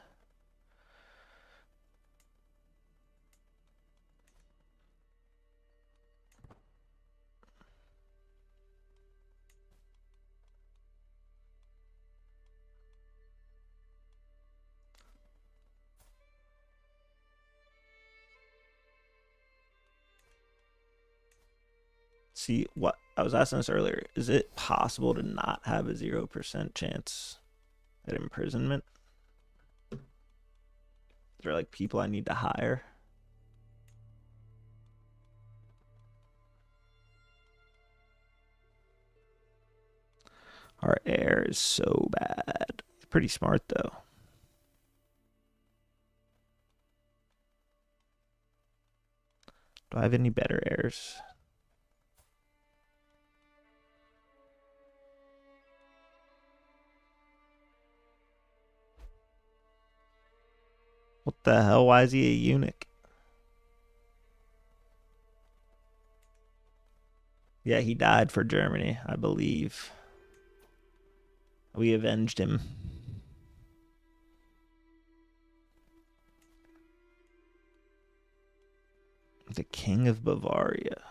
See, what I was asking this earlier, is it possible to not have a 0% chance at imprisonment? Is there like people I need to hire? Our heir is so bad. He's pretty smart though. Do I have any better heirs? What the hell? Why is he a eunuch? Yeah, he died for Germany, I believe. We avenged him. The King of Bavaria.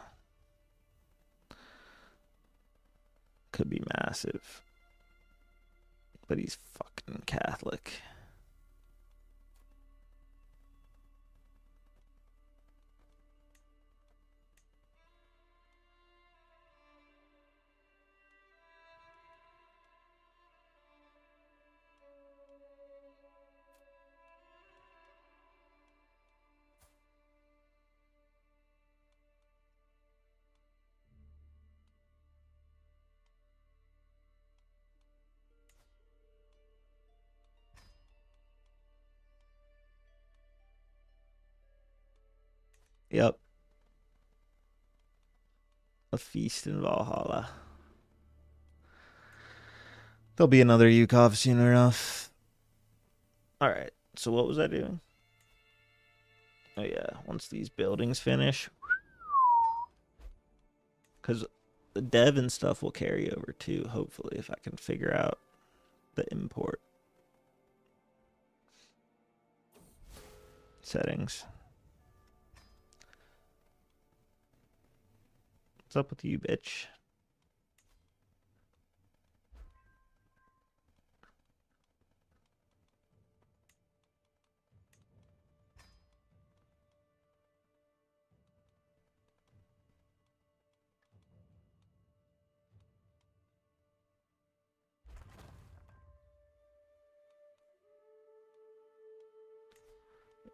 Could be massive. But he's fucking Catholic. Yep. A feast in Valhalla. There'll be another Yukov soon enough. Alright, so what was I doing? Oh yeah, once these buildings finish. Because the dev and stuff will carry over too, hopefully, if I can figure out the import settings. What's up with you, bitch?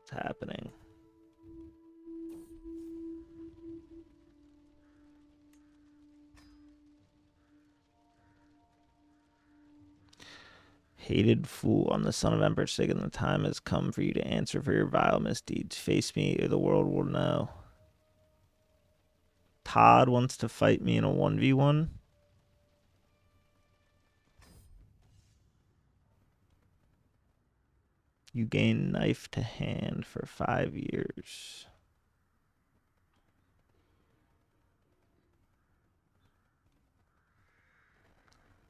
What's happening? Hated fool, on the son of Emperor Sigurd, the time has come for you to answer for your vile misdeeds. Face me, or the world will know. Todd wants to fight me in a 1v1. You gain knife to hand for 5 years.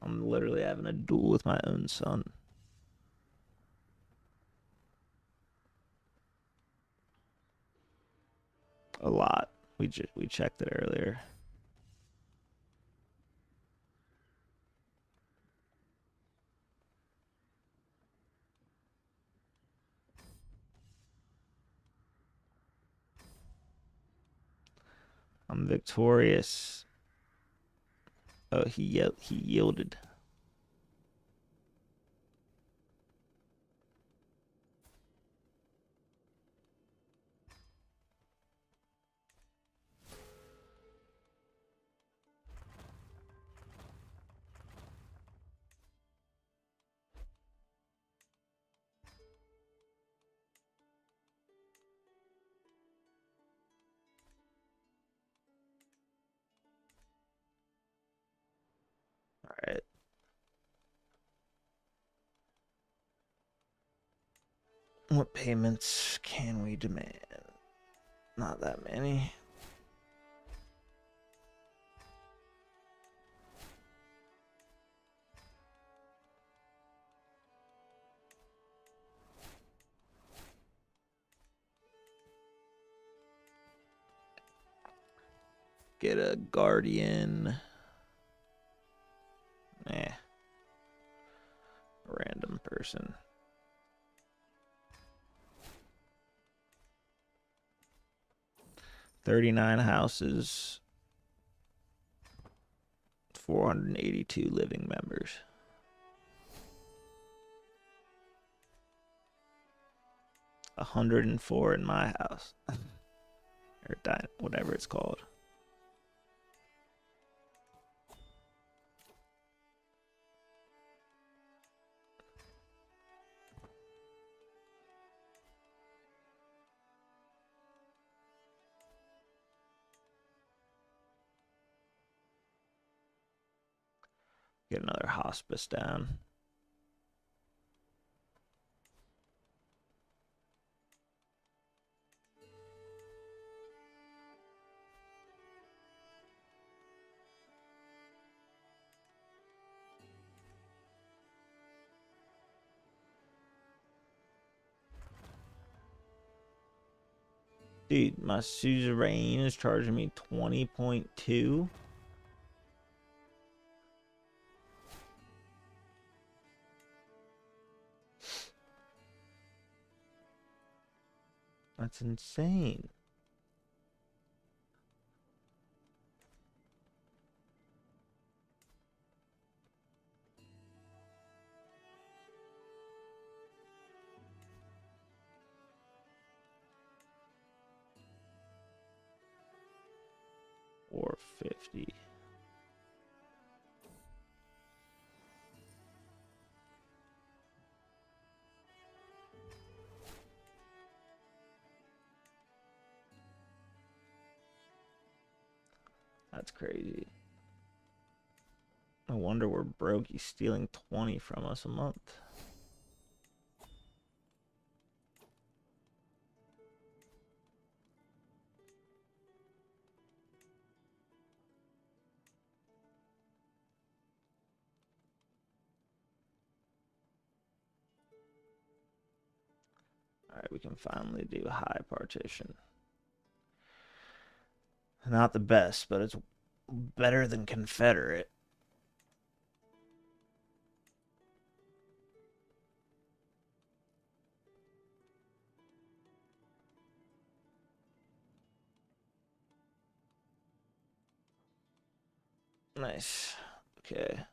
I'm literally having a duel with my own son. A lot. We checked it earlier. I'm victorious. Oh, he yielded. All right. What payments can we demand? Not that many. Get a guardian. Random person. 39 houses. 482 living members. A 104 in my house. Or whatever it's called. Get another hospice down. Dude, my suzerain is charging me 20.2. That's insane. Or 50. That's crazy. No wonder we're broke. He's stealing 20 from us a month. Alright, we can finally do high partition. Not the best, but it's better than Confederate. Nice. Okay.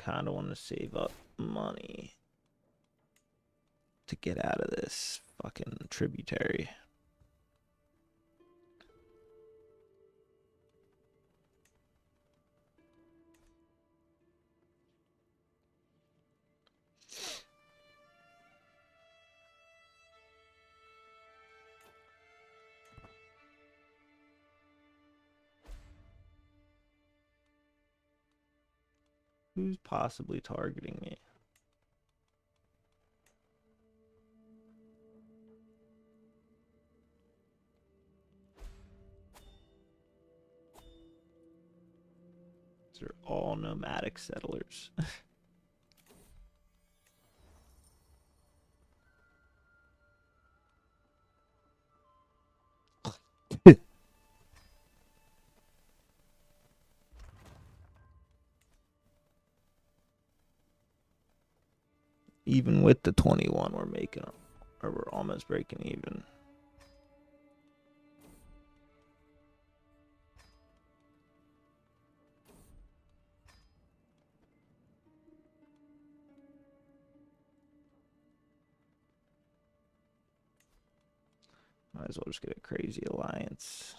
kind of want to save up money to get out of this fucking tributary. Who's possibly targeting me? They're all nomadic settlers. Even with the 21, we're making them, or we're almost breaking even. Might as well just get a crazy alliance.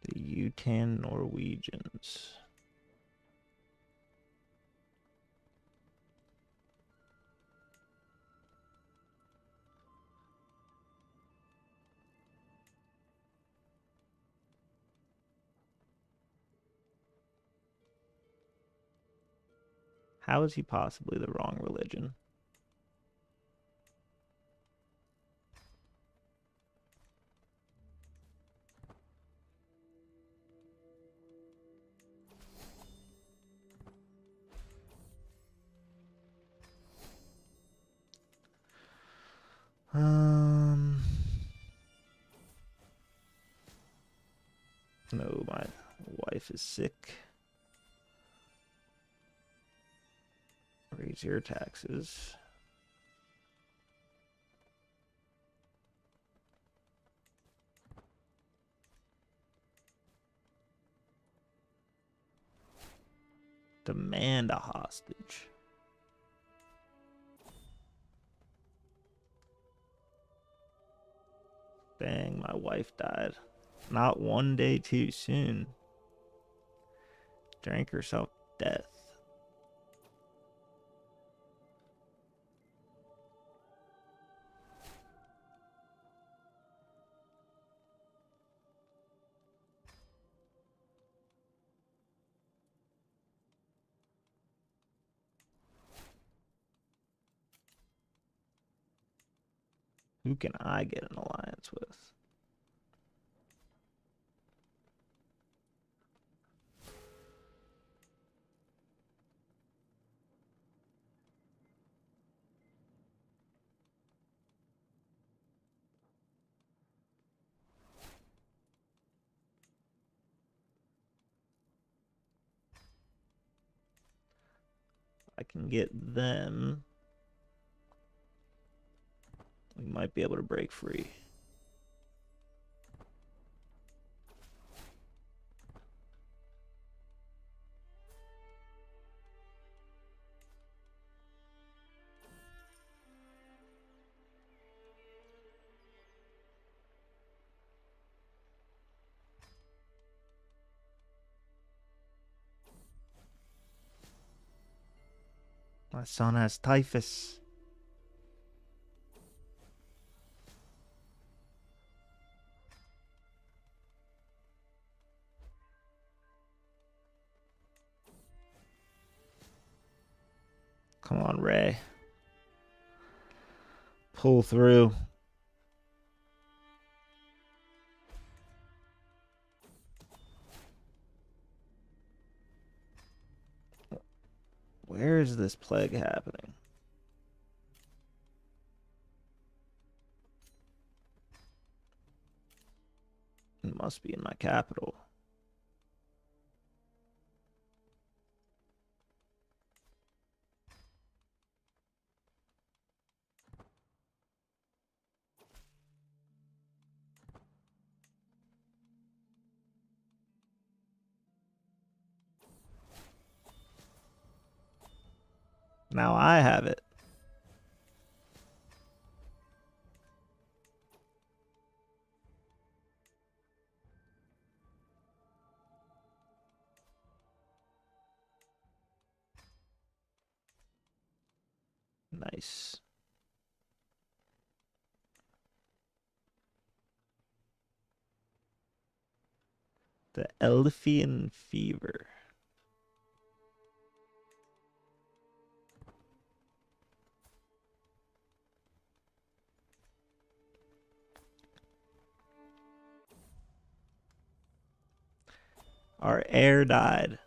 The Utan Norwegians. How is he possibly the wrong religion? No, my wife is sick. Raise your taxes. Demand a hostage. Dang, my wife died. Not one day too soon. Drank herself to death. Who can I get an alliance with? I can get them. We might be able to break free. My son has typhus. Come on, Ray. Pull through. Where is this plague happening? It must be in my capital. Now I have it. Nice. The Elfian Fever. Our heir died.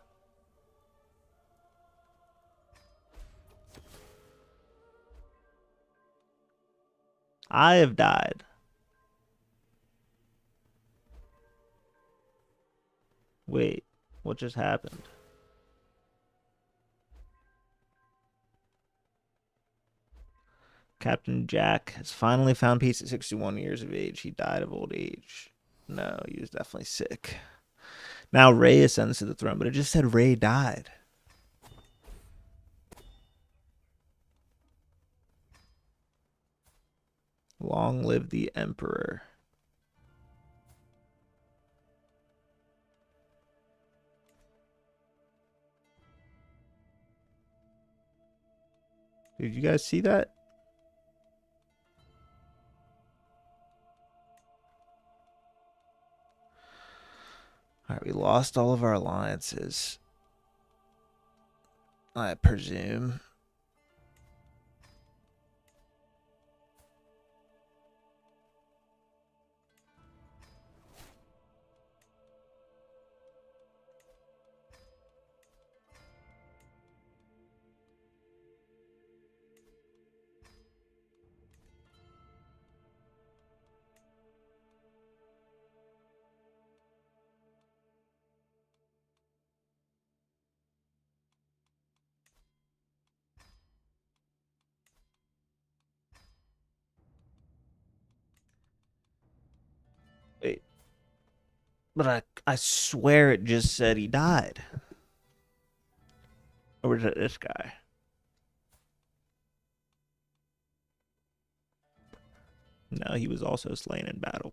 I have died. Wait, what just happened? Captain Jack has finally found peace at 61 years of age. He died of old age. No, he was definitely sick. Now Ray ascends to the throne, but it just said Ray died. Long live the Emperor. Did you guys see that? All right, we lost all of our alliances, I presume. Wait, but I swear it just said he died. Or was it this guy? No, he was also slain in battle.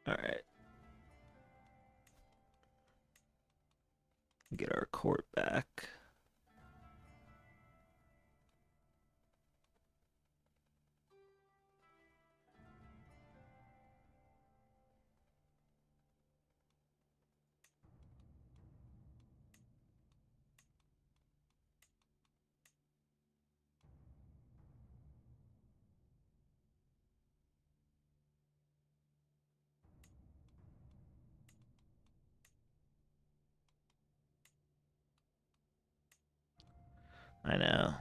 All right. Get our court back. I know.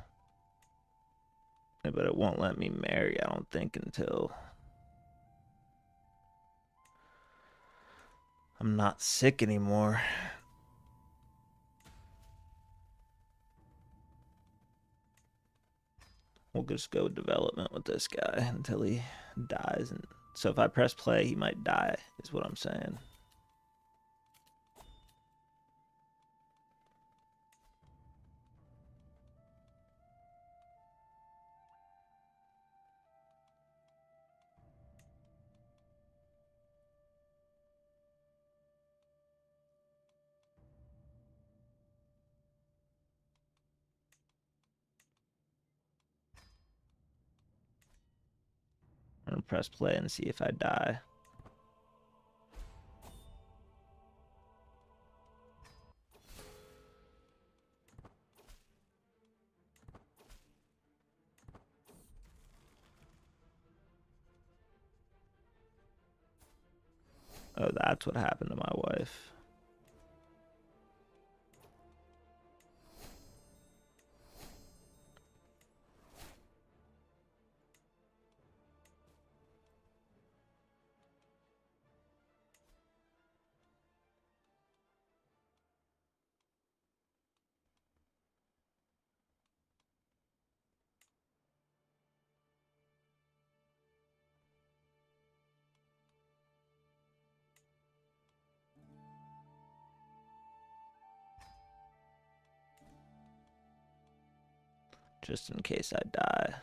But it won't let me marry, I don't think, until I'm not sick anymore. We'll just go development with this guy until he dies. And so if I press play, he might die, is what I'm saying. I'm gonna press play and see if I die. Oh, that's what happened to my wife. just in case I die.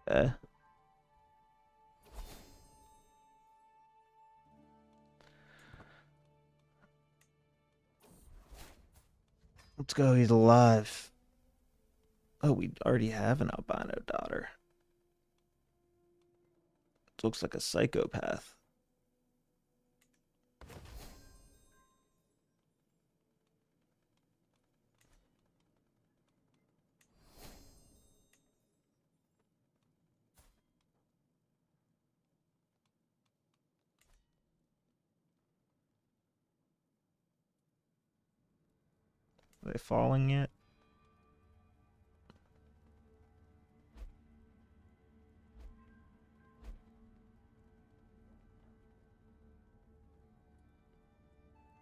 Okay. Let's go, he's alive. Oh, we already have an albino daughter. It looks like a psychopath. Are they falling yet?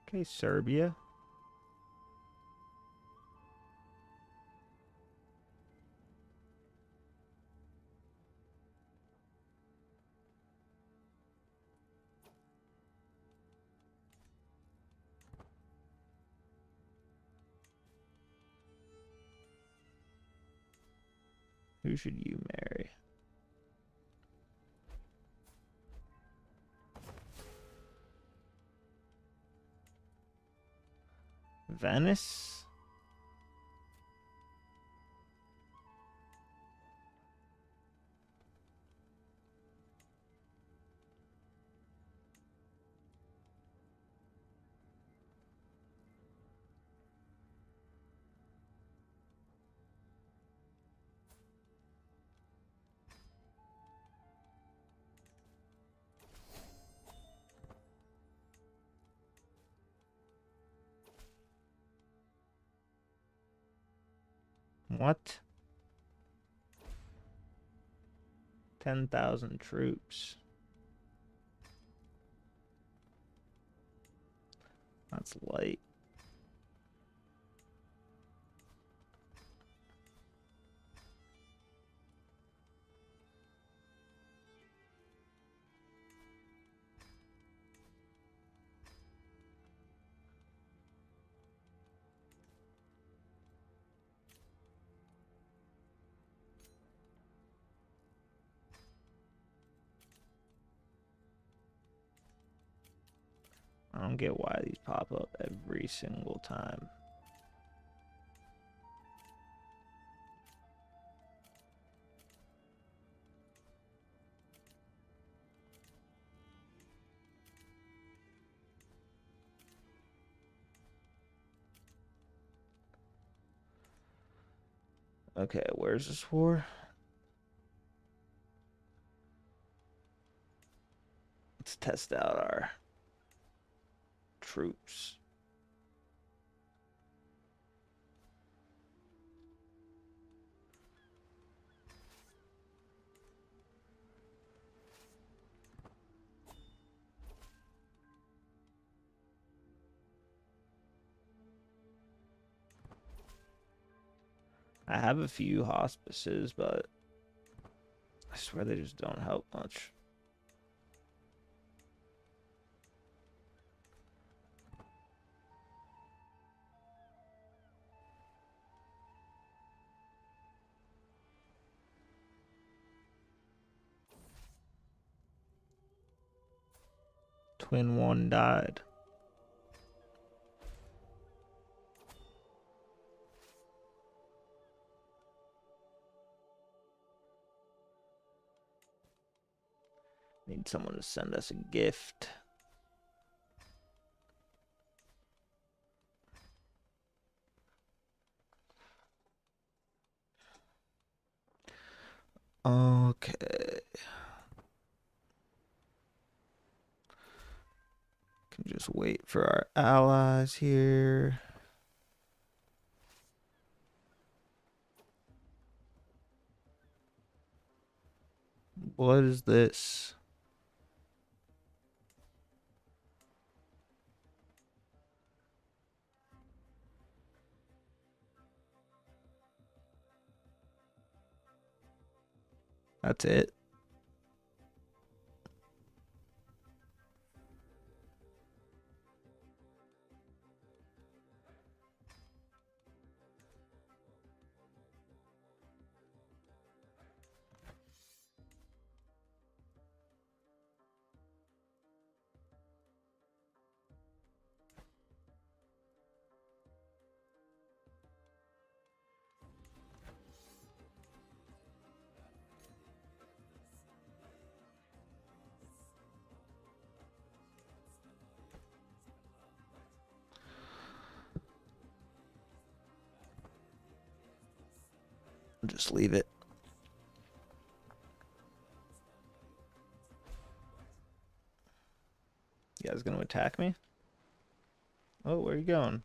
Okay, Serbia. Who should you marry? Venice? What? 10,000 troops. That's light. I don't get why these pop up every single time. Okay, where's this war? Let's test out our troops. I have a few hospices, but I swear they just don't help much. Twin 1 died. Need someone to send us a gift. Okay. Can just wait for our allies here. What is this? That's it. Just leave it. You guys gonna attack me? Oh, where are you going?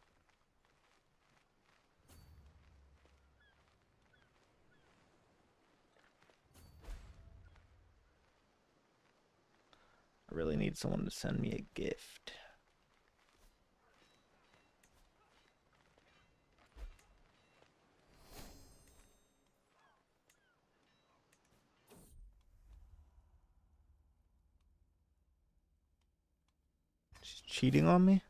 I really need someone to send me a gift. She's cheating on me?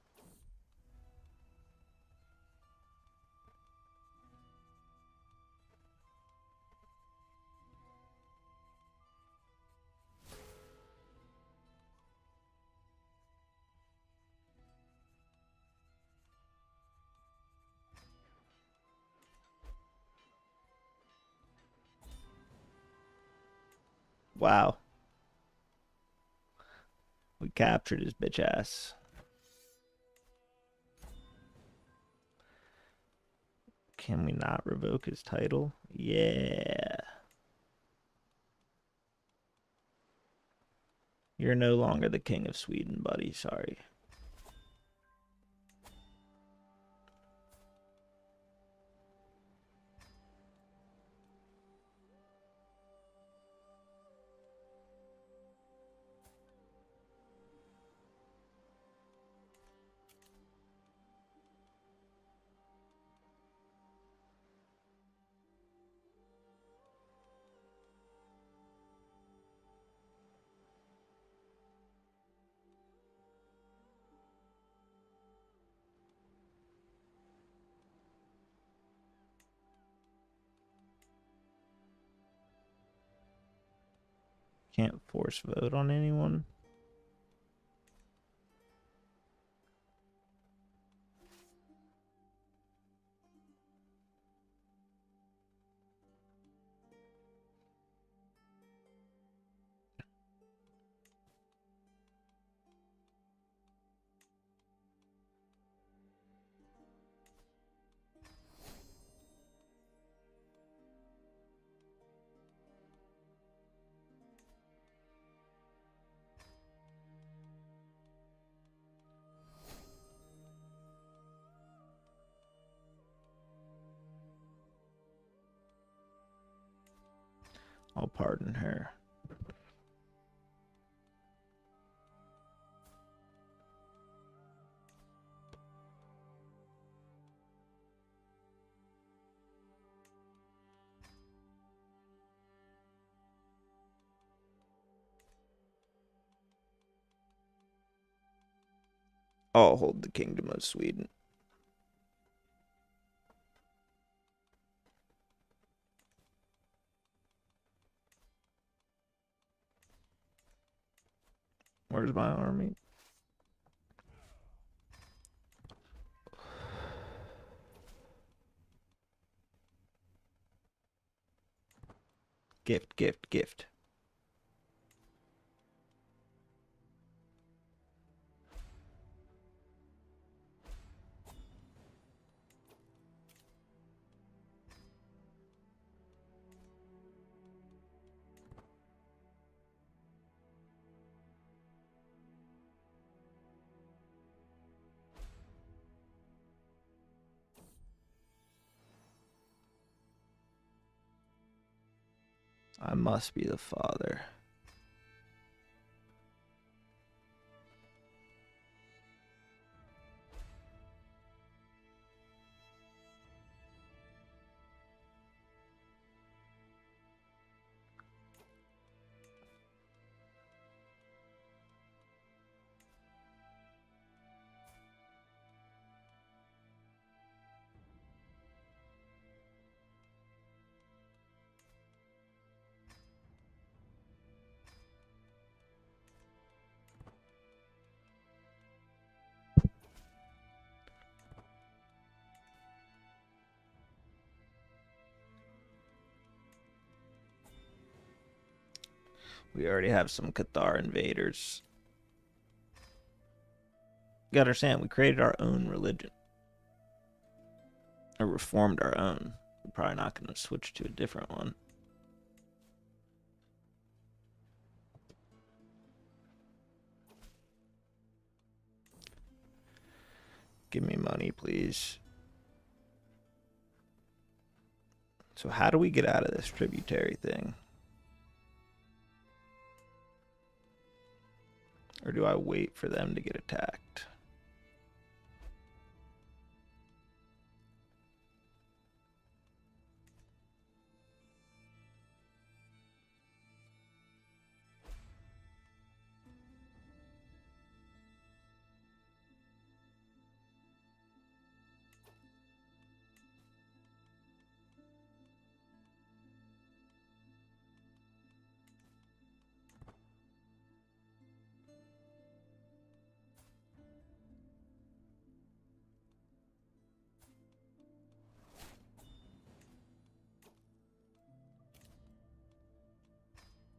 Wow. We captured his bitch ass. Can we not revoke his title? Yeah. You're no longer the king of Sweden, buddy. Sorry. Can't force vote on anyone. I'll pardon her. I'll hold the kingdom of Sweden. Where's my army? Gift, gift, gift. I must be the father. We already have some Cathar invaders. You gotta understand, we created our own religion. Or reformed our own. We're probably not going to switch to a different one. Give me money, please. So how do we get out of this tributary thing? Or do I wait for them to get attacked?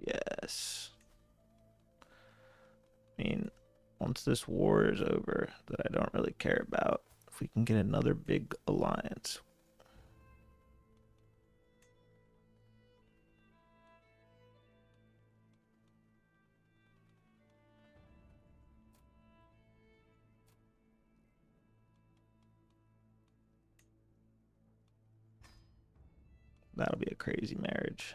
Yes. I mean, once this war is over that I don't really care about, if we can get another big alliance. That'll be a crazy marriage.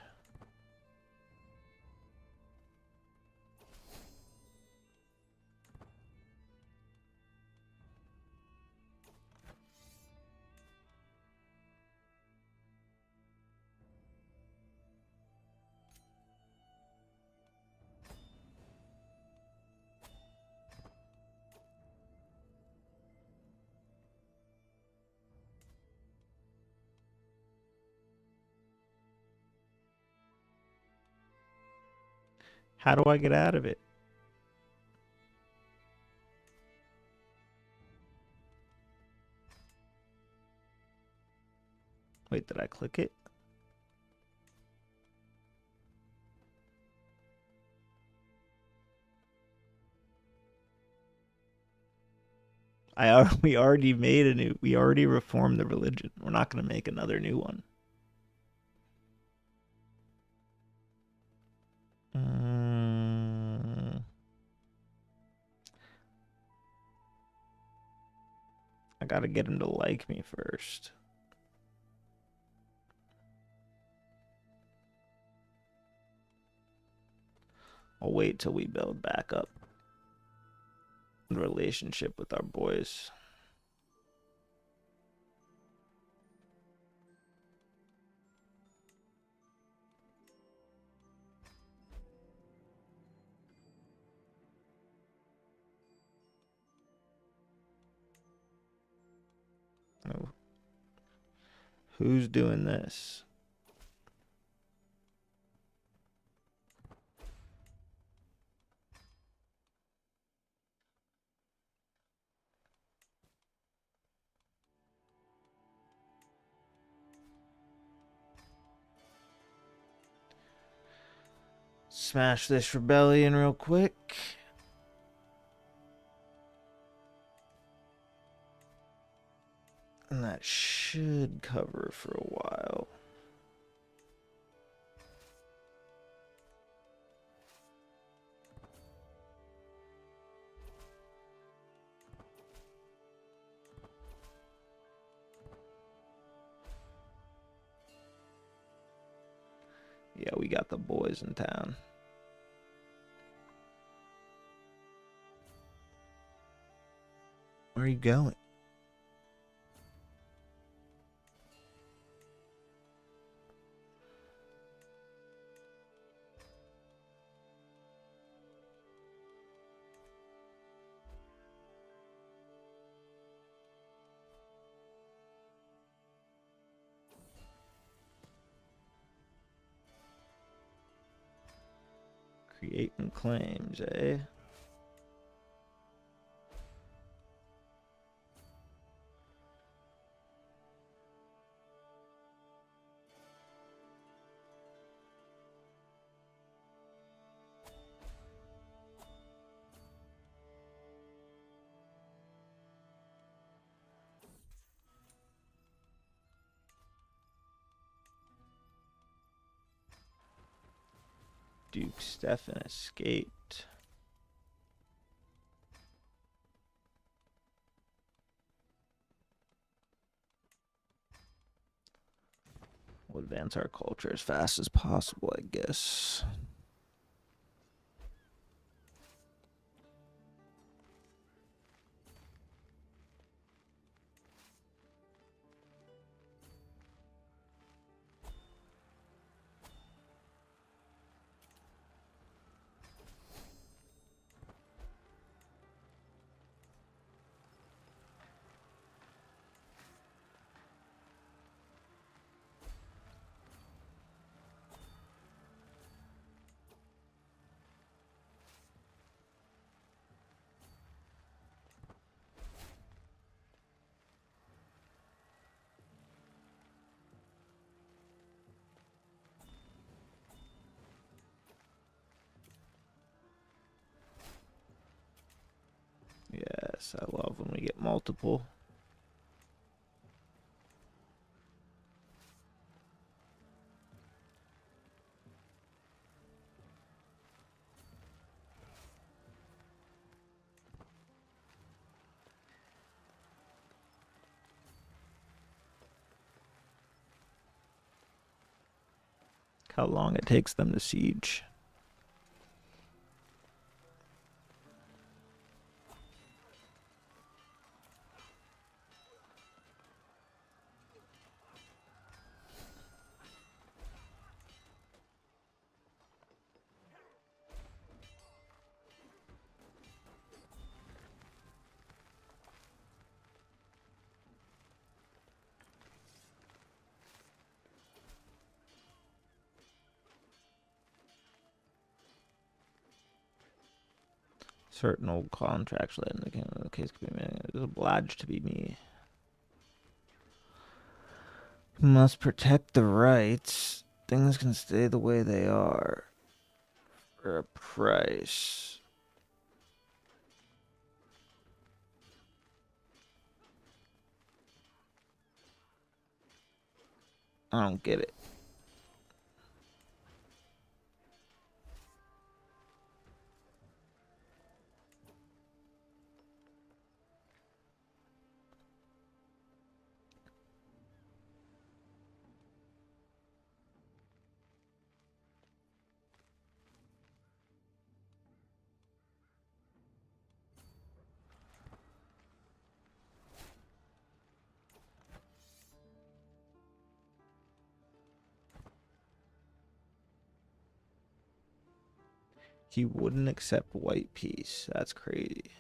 How do I get out of it? Wait, did I click it? We already made a new, we already reformed the religion. We're not going to make another new one. I got to get him to like me first. I'll wait till we build back up the relationship with our boys. Oh. Who's doing this? smash this rebellion real quick. And that should cover for a while. Yeah, we got the boys in town. Where are you going? Creating claims, eh? Duke Stefan escaped. We'll advance our culture as fast as possible, I guess. Yes, I love when we get multiple. How long it takes them to siege. Certain old contracts let in the king of the case could be made. It is obliged to be me. Must protect the rights. Things can stay the way they are. For a price. I don't get it. He wouldn't accept white peace. That's crazy.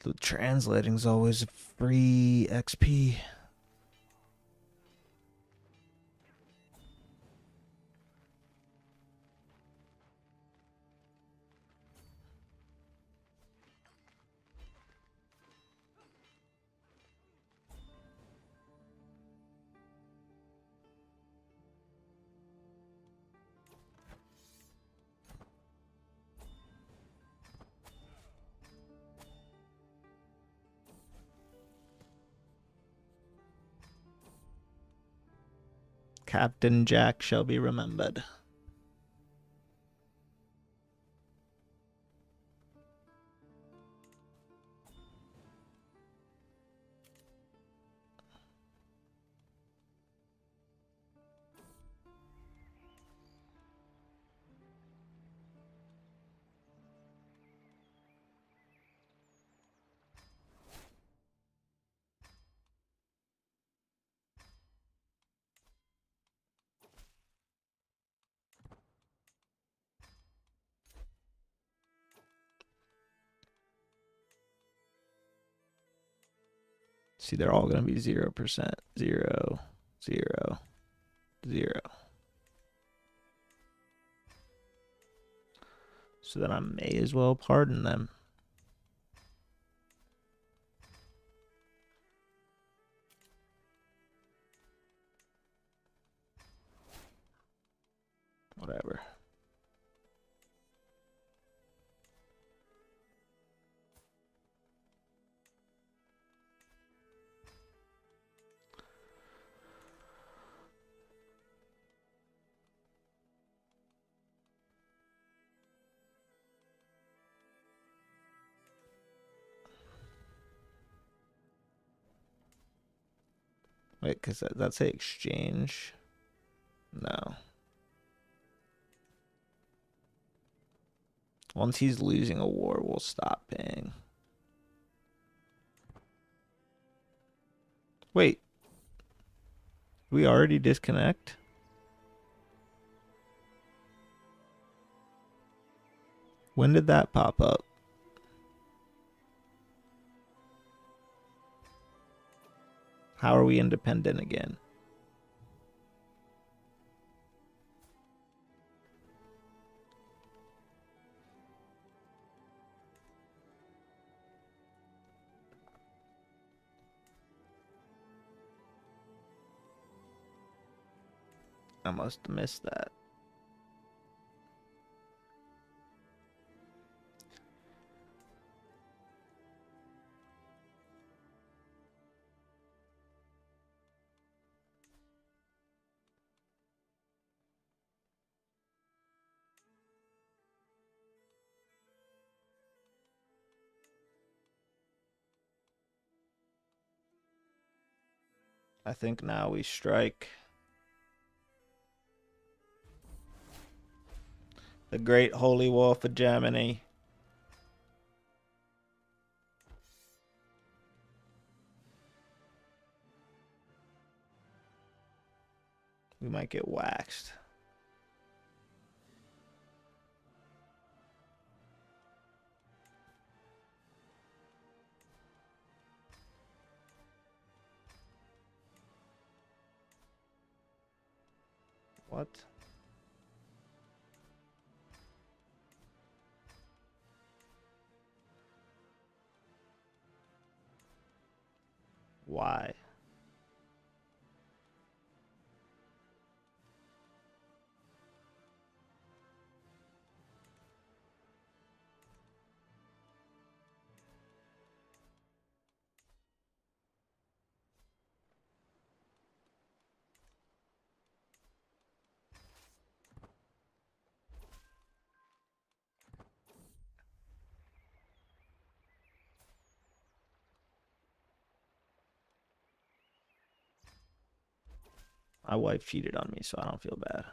The translating's always free XP. Captain Jack shall be remembered. See, they're all going to be 0%. 0, 0, 0. So then I may as well pardon them. Whatever. Wait, because that's a exchange. No. Once he's losing a war, we'll stop paying. Wait. Did we already disconnect? When did that pop up? How are we independent again? I must have missed that. I think now we strike. The Great Holy War for Germany. We might get waxed. What? Why? My wife cheated on me, so I don't feel bad.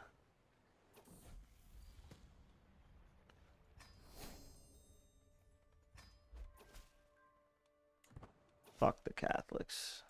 Fuck the Catholics.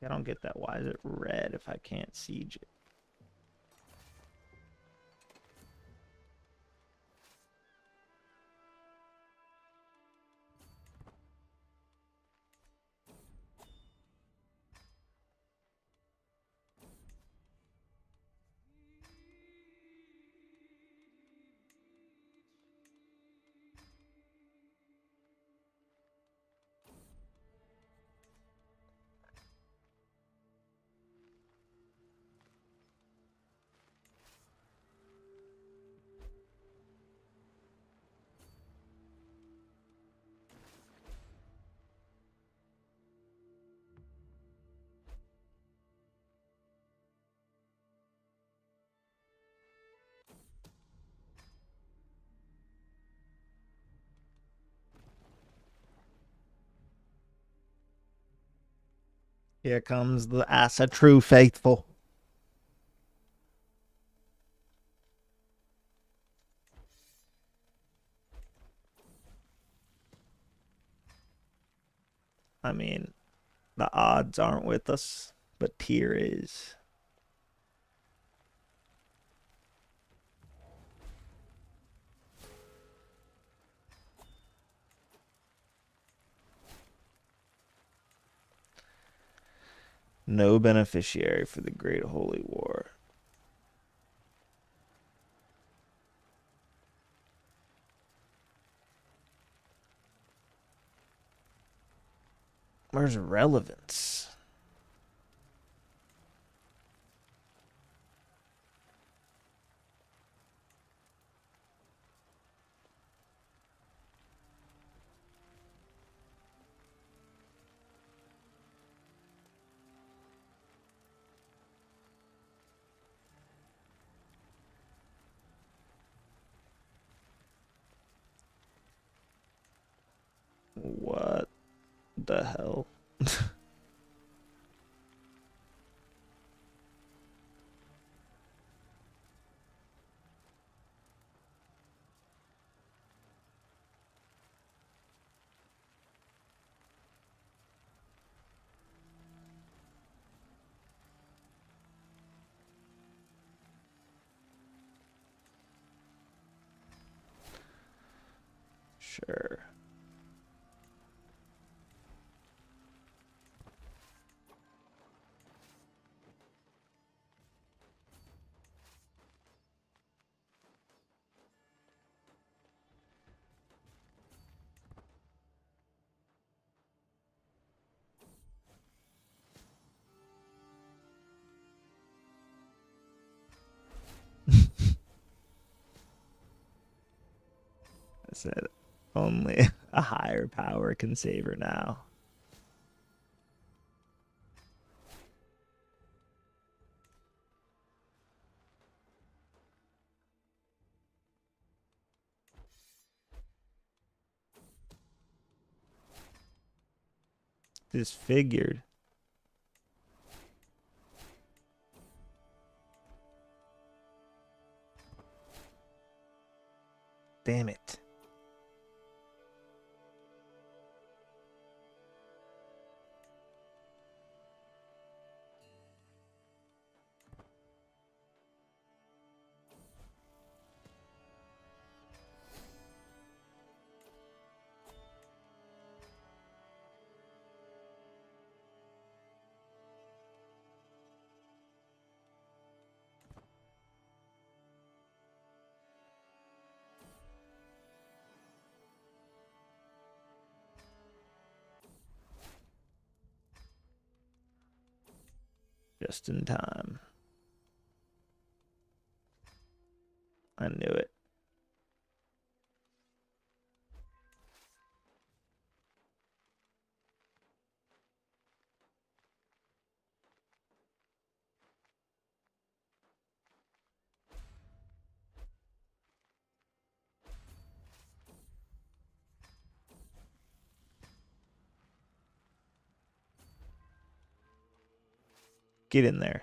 I don't get that. Why is it red if I can't siege it? Here comes the Ásatrú faithful. I mean, the odds aren't with us, but Tyr is. No beneficiary for the Great Holy War. Where's relevance? What the hell? Sure. I said only a higher power can save her now. Disfigured. Damn it. Just in time. I knew it. Get in there.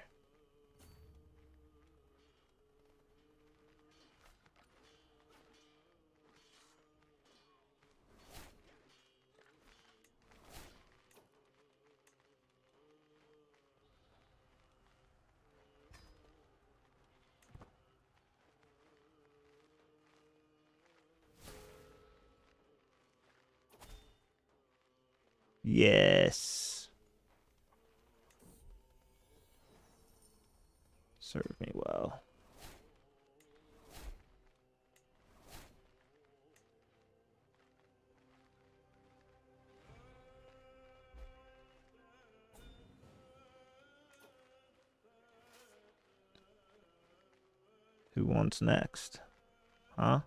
Yes. Serve me well. Who wants next? Huh?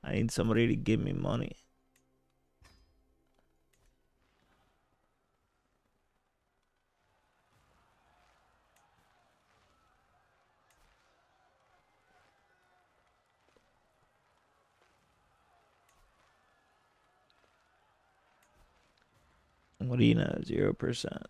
I need somebody to give me money. What do you know? 0%.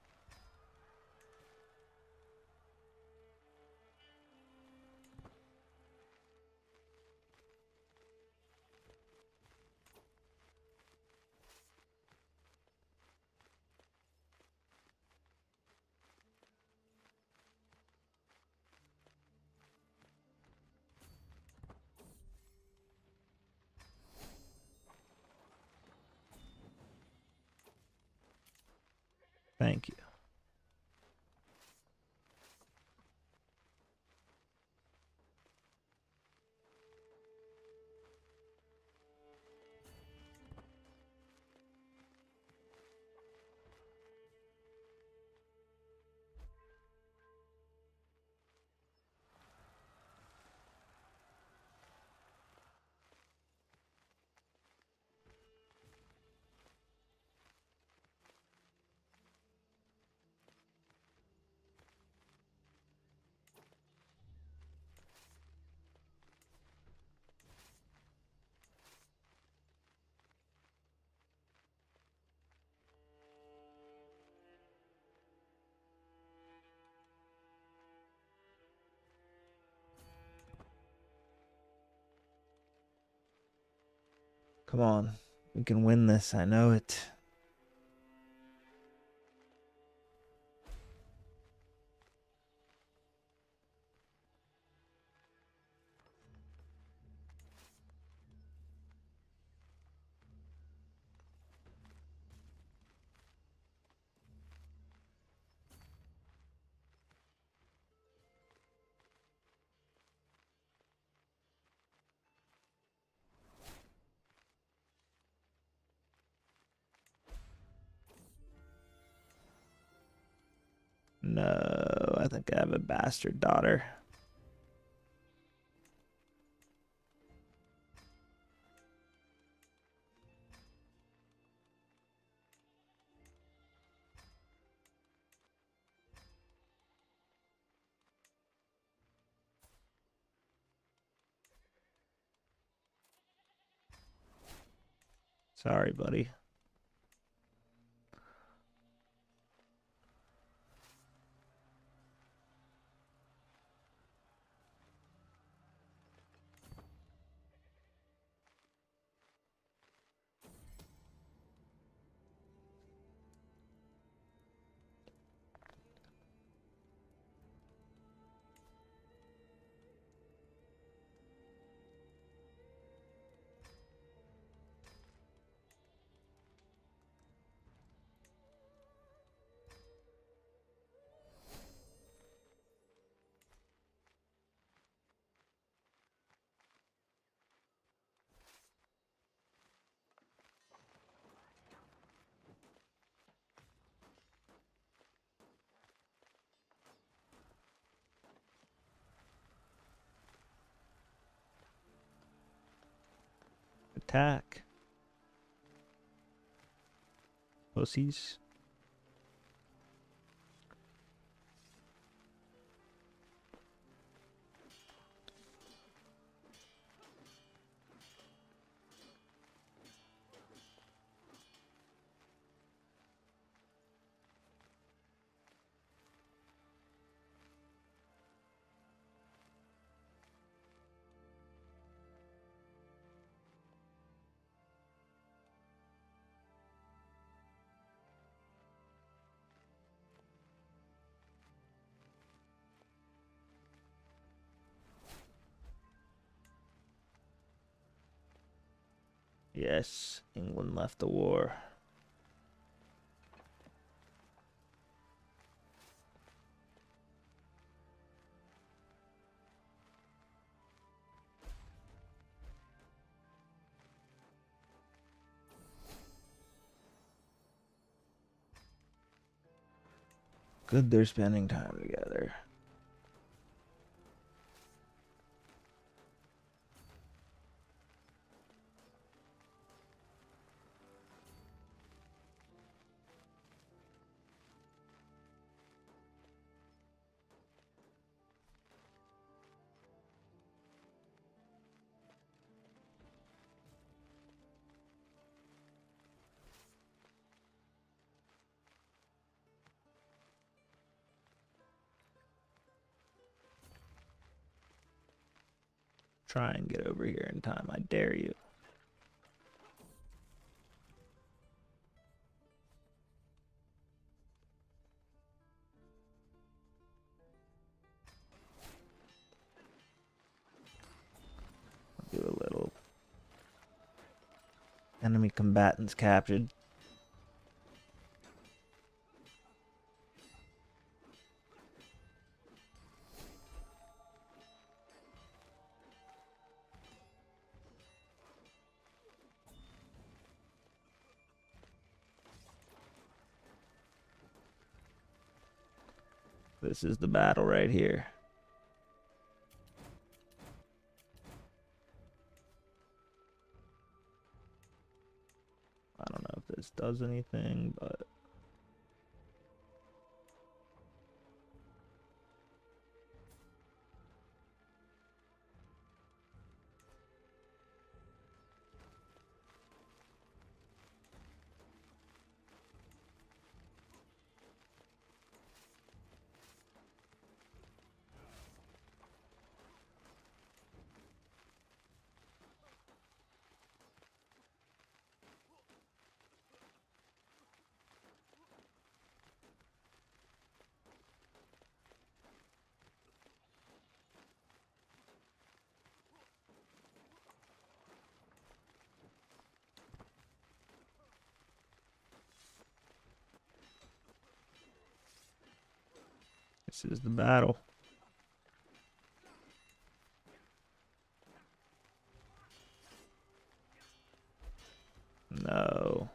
Thank you. Come on. We can win this. I know it. No, I think I have a bastard daughter. Sorry, buddy. attack. Pussies. Yes, England left the war. Good, they're spending time together. Try and get over here in time, I dare you. I'll do a little. Enemy combatants captured. This is the battle right here. I don't know if this does anything, but this is the battle. No.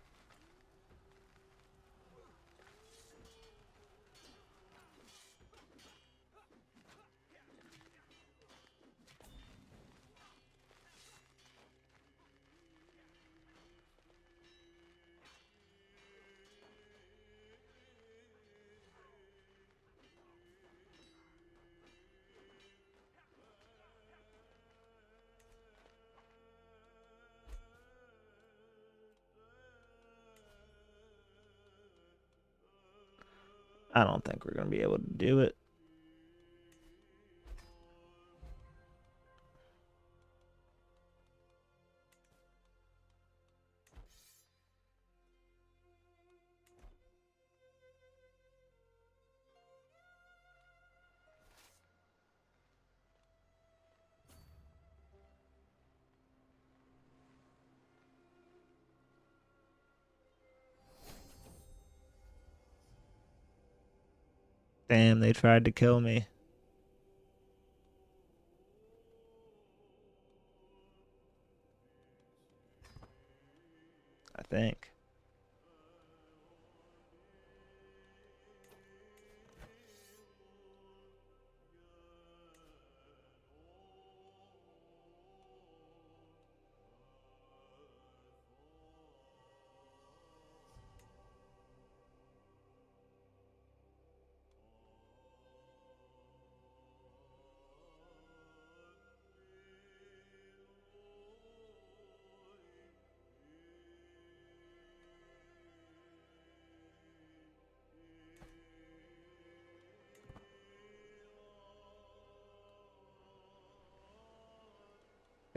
I don't think we're going to be able to do it. Damn, they tried to kill me. I think.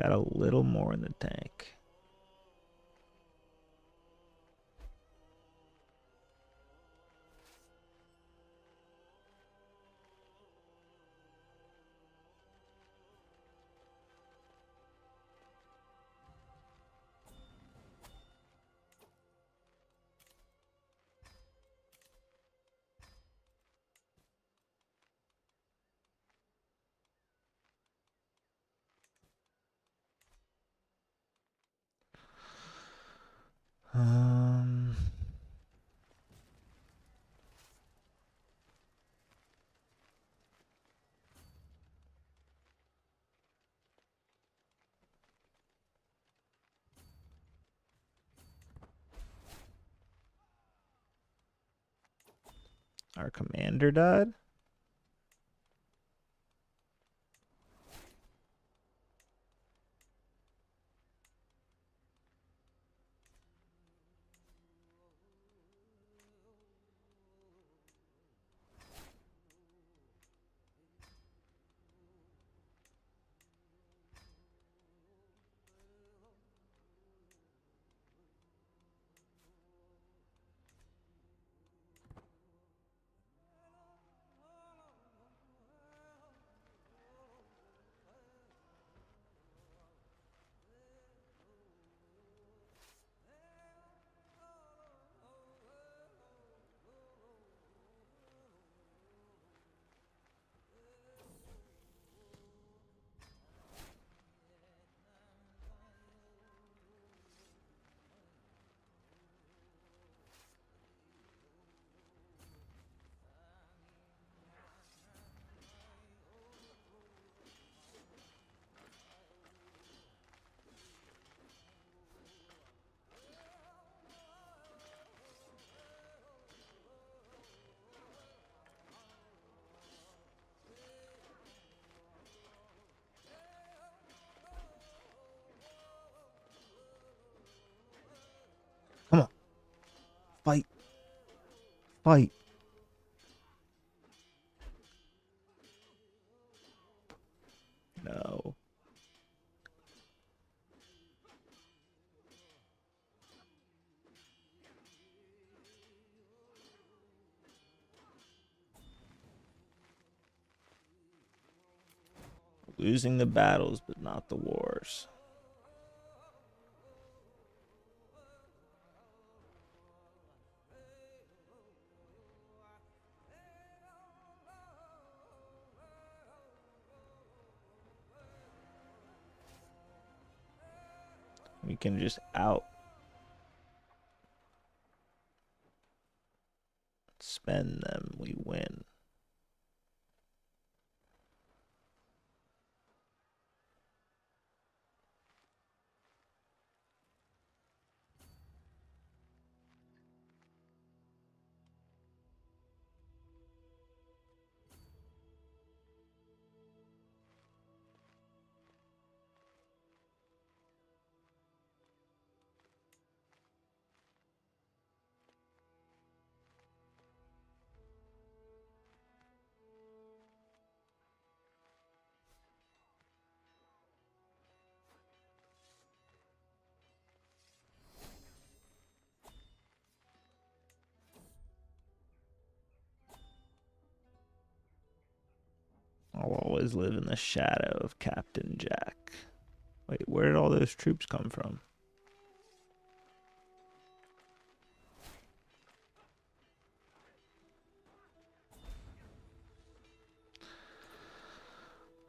Got a little more in the tank. Um, our commander died. Come on. Fight. Fight. No. Losing the battles, but not the wars. We can just spend them. We win. I'll always live in the shadow of Captain Jack. Wait, where did all those troops come from?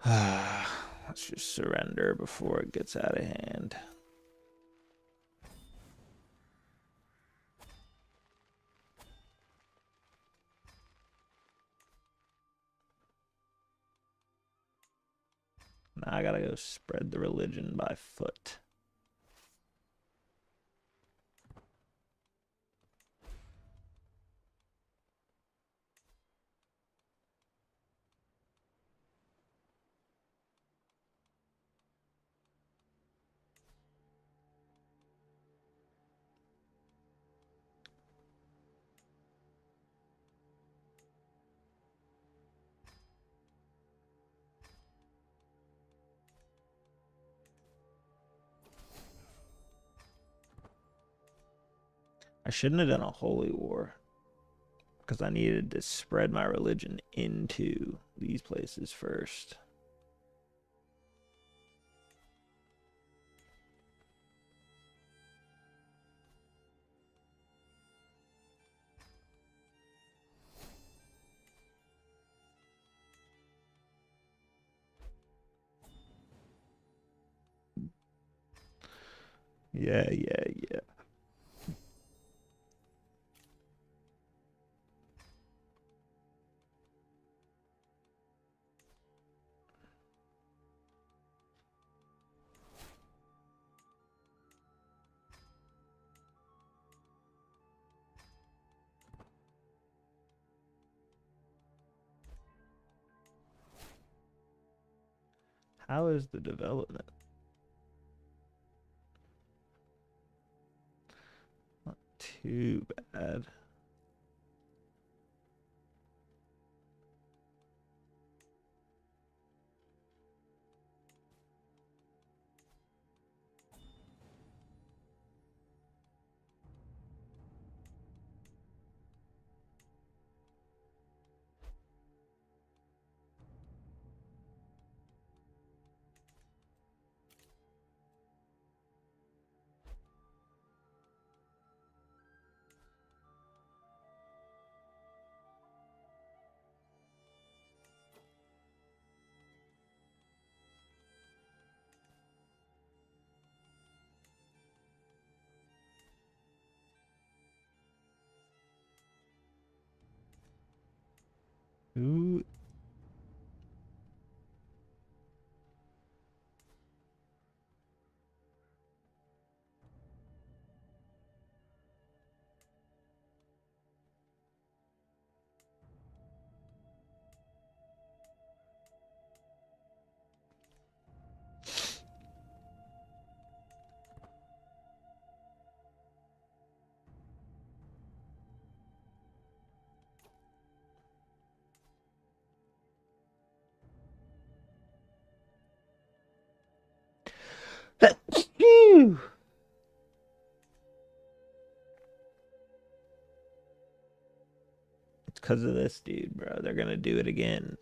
Let's just surrender before it gets out of hand. Now I gotta go spread the religion by foot. I shouldn't have done a holy war because I needed to spread my religion into these places first. Yeah. How is the development? Not too bad. Ooh. Phew. It's because of this dude, bro. They're gonna do it again.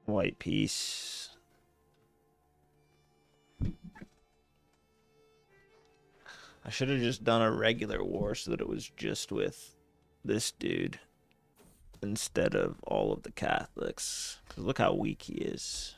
White piece. I should have just done a regular war so that it was just with this dude instead of all of the Catholics. 'Cause look how weak he is.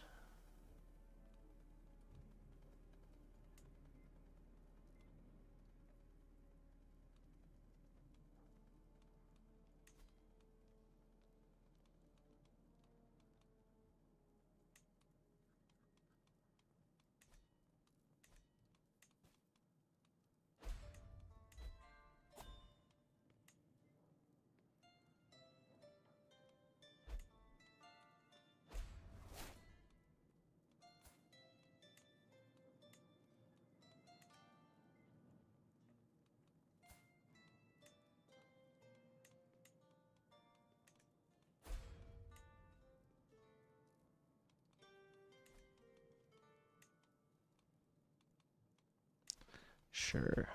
Sure.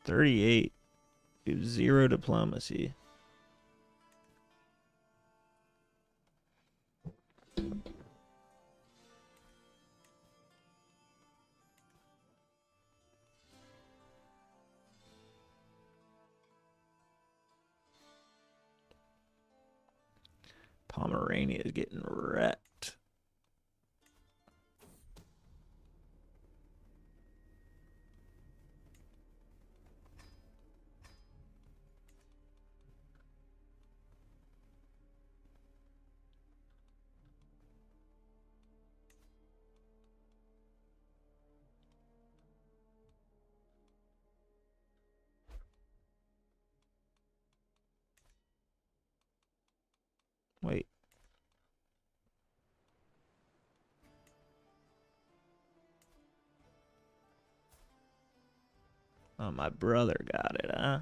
38. We have 0 diplomacy. Pomerania is getting wrecked. Wait. Oh, my brother got it, huh?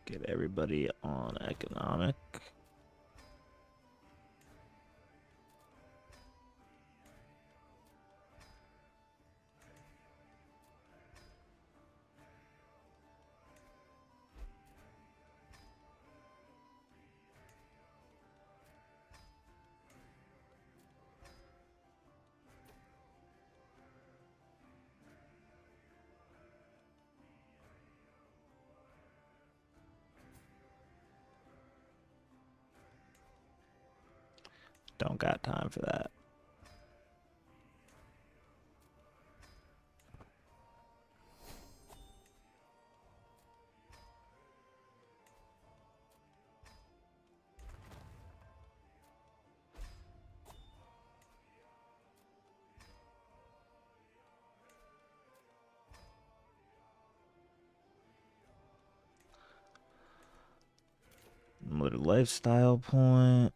Get everybody on economic. Don't got time for that. Little lifestyle point.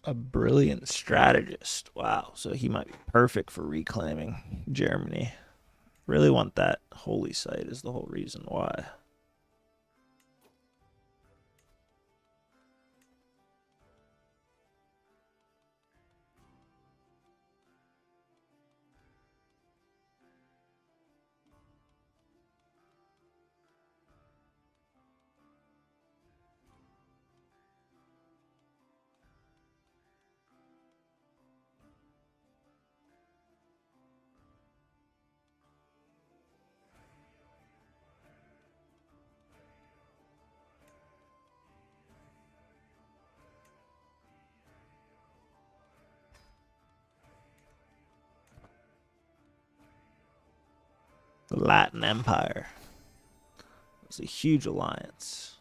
A brilliant strategist. Wow, so he might be perfect for reclaiming Germany. Really want that holy site is the whole reason why. The Latin Empire. It's a huge alliance.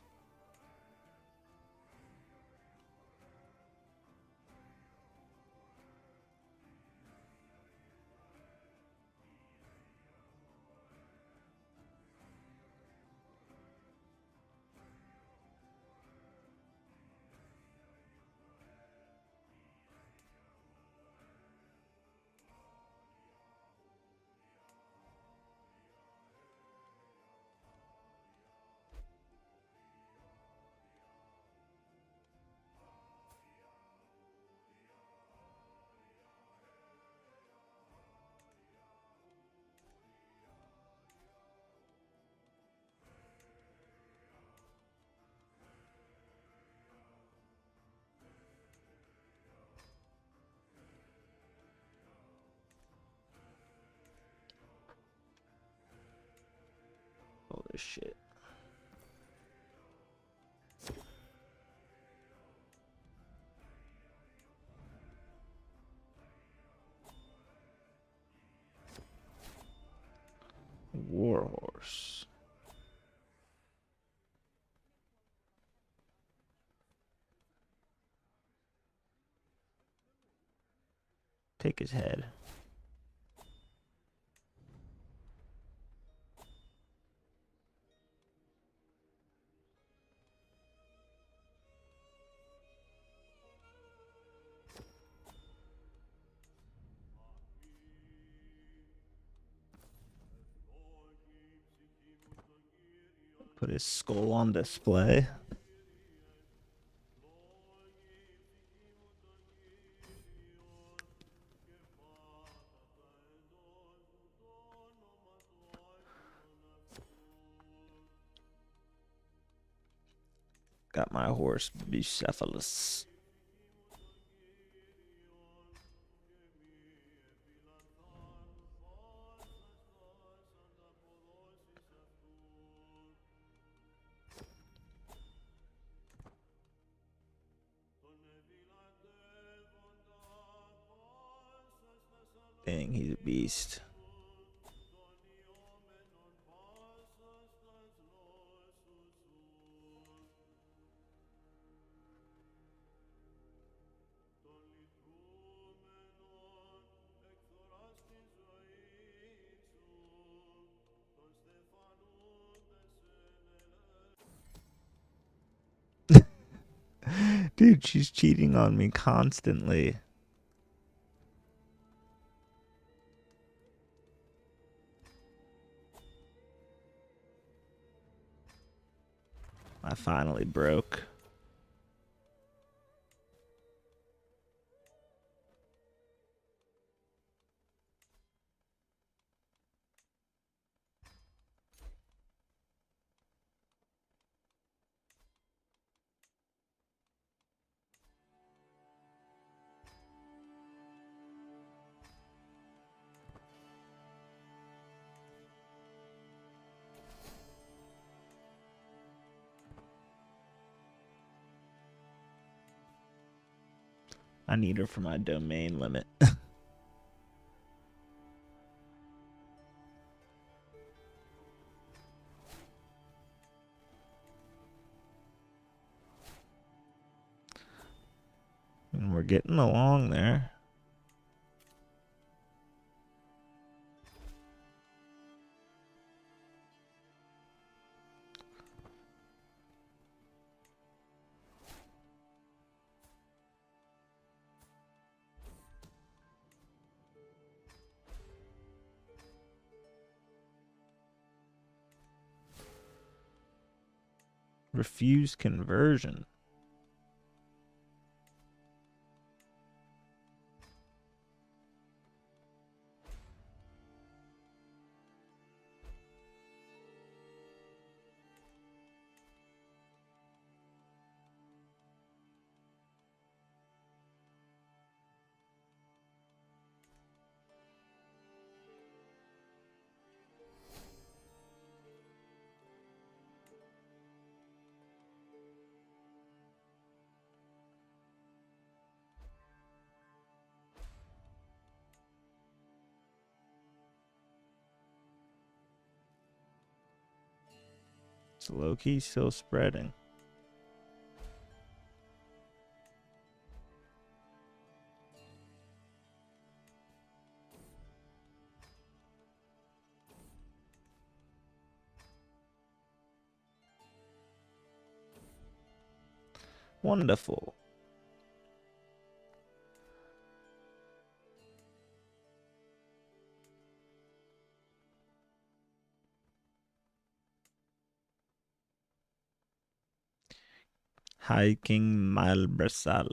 this shit. Warhorse. Take his head. Put his skull on display. Got my horse Bucephalus. Dang, he's a beast. Dude, she's cheating on me constantly. I finally broke. I need her for my domain limit. And we're getting along there. Refuse conversion. It's low-key still spreading. Wonderful. Hiking Malbrsal.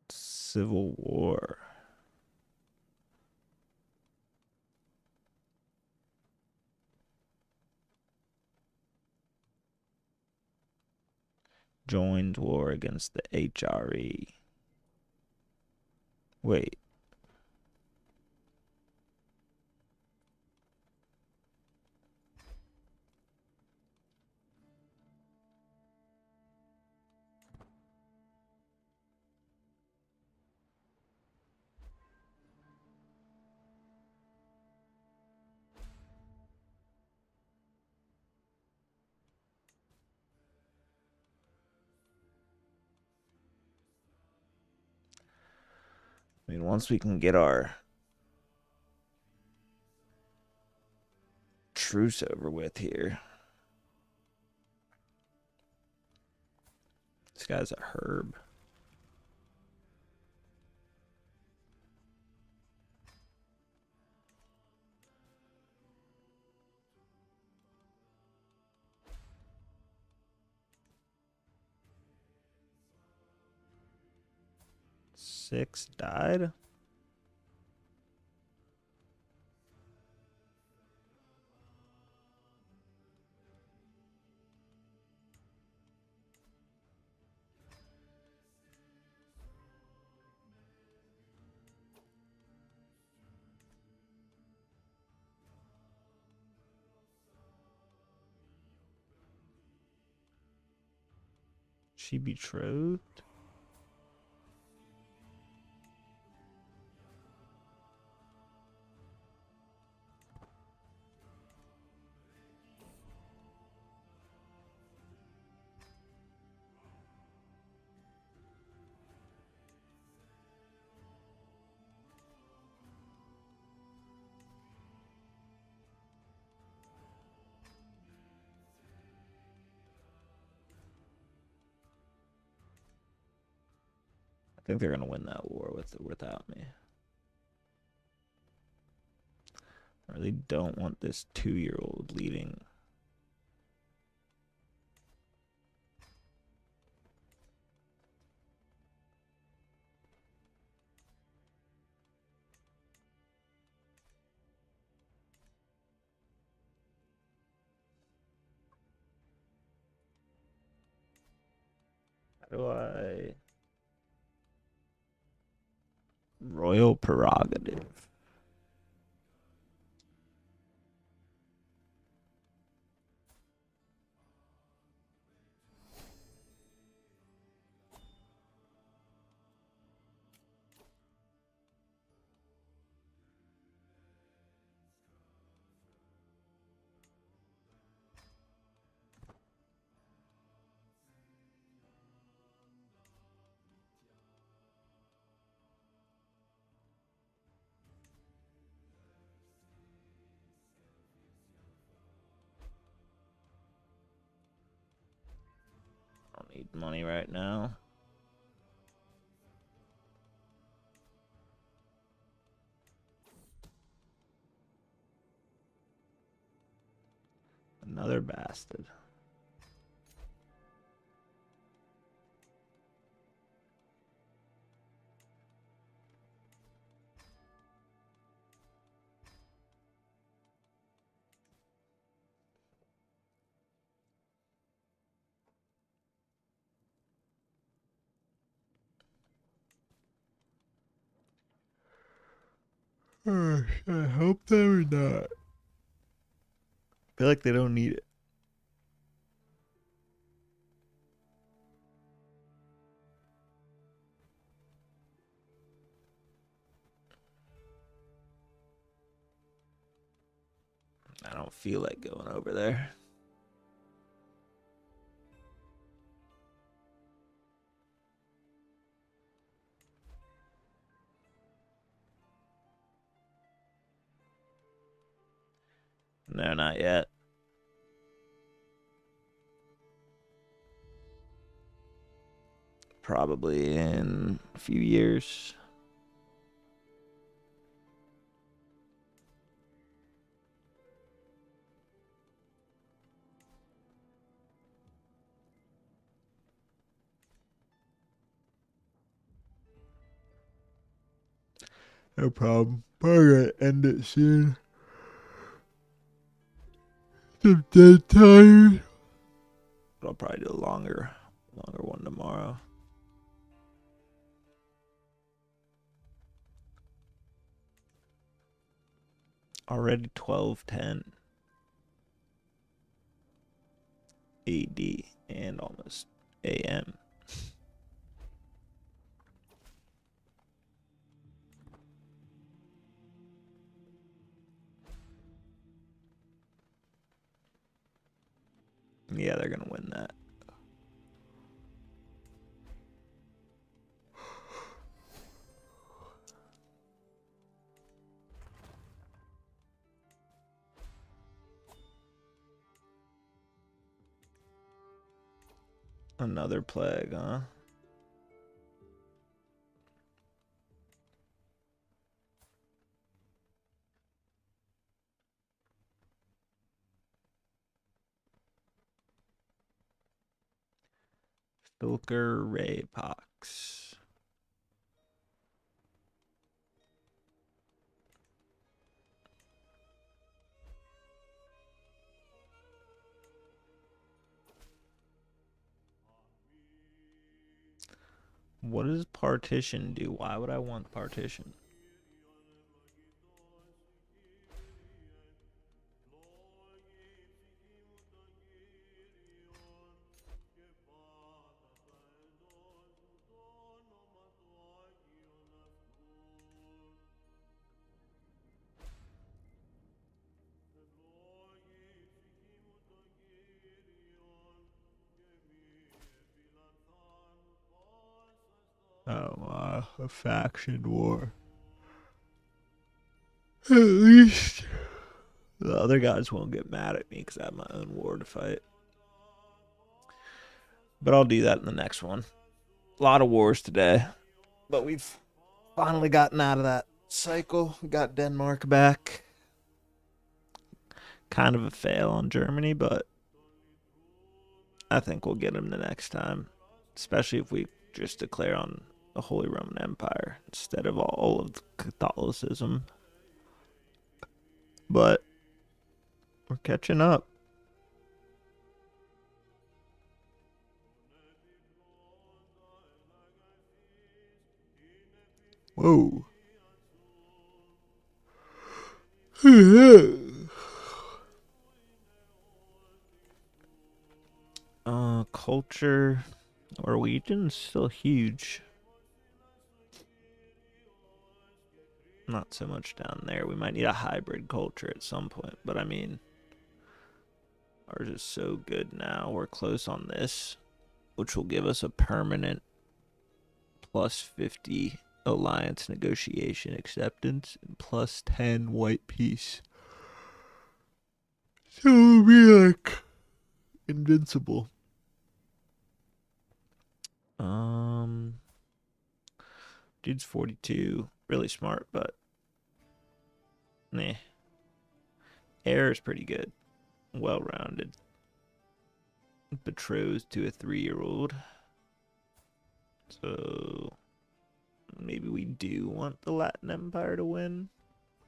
Civil War. joined war against the HRE. Wait. I mean, once we can get our truce over with here. This guy's a herb. Six died. She betrothed? I think they're gonna win that war without me. I really don't want this 2-year-old leading. How do I... Royal prerogative. I don't need money right now. Another bastard. I hope they're not. I feel like they don't need it. I don't feel like going over there. No, not yet. Probably in a few years. No problem. Probably gonna end it soon. Some dead time. But I'll probably do a longer Longer one tomorrow. Already 12:10 AD and almost AM. Yeah, they're gonna win that. Another plague, huh? Filker Ray Pox. What does partition do? Why would I want partition? Oh, a faction war. At least the other guys won't get mad at me because I have my own war to fight. But I'll do that in the next one. A lot of wars today. But we've finally gotten out of that cycle. We got Denmark back. Kind of a fail on Germany, but I think we'll get them the next time. Especially if we just declare on the Holy Roman Empire instead of all of Catholicism. But we're catching up. Whoa. Culture. Norwegian's still huge. Not so much down there. We might need a hybrid culture at some point, but I mean, ours is so good now. We're close on this, which will give us a permanent plus 50 alliance negotiation acceptance and plus 10 white peace. So we'll be like invincible. Dude's 42, really smart, but nah. Air is pretty good, well-rounded. Betrothed to a 3-year-old. So maybe we do want the Latin Empire to win,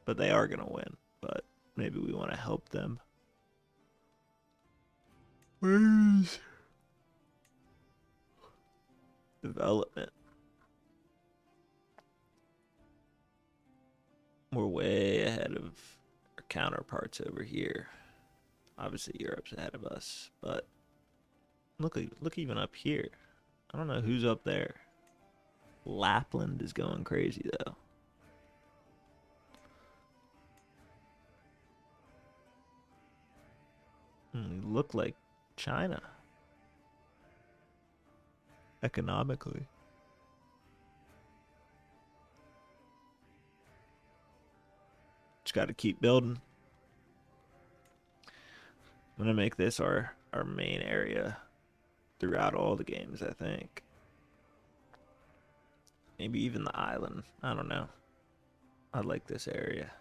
but they are gonna win. But maybe we want to help them. Where's development? We're way ahead of our counterparts over here. Obviously, Europe's ahead of us, but look even up here. I don't know who's up there. Lapland is going crazy though. We look like China economically. Just got to keep building. I'm gonna make this our main area throughout all the games, I think. Maybe even the island. I don't know. I like this area.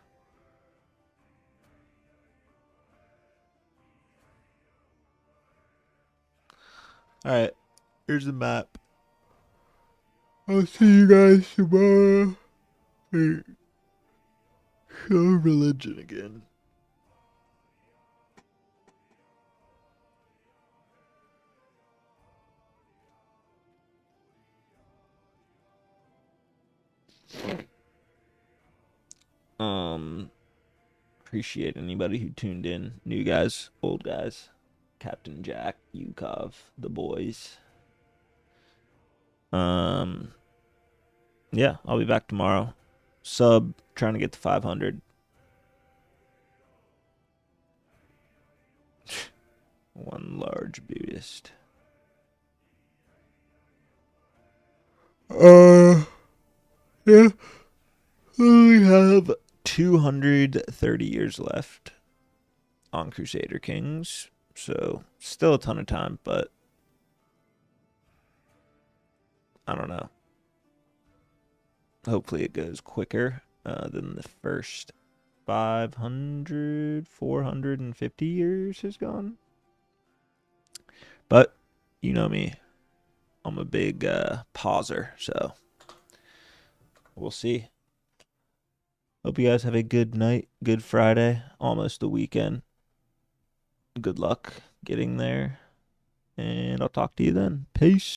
Alright, here's the map. I'll see you guys tomorrow. Show religion again. Appreciate anybody who tuned in. New guys, old guys. Captain Jack, Yukov, the boys. Yeah, I'll be back tomorrow. Sub, trying to get to 500. One large Buddhist. Yeah. We have 230 years left on Crusader Kings. So, still a ton of time, but I don't know. Hopefully it goes quicker than the first 500, 450 years has gone. But you know me, I'm a big pauser, so we'll see. Hope you guys have a good night, good Friday, almost the weekend. Good luck getting there, and I'll talk to you then. Peace.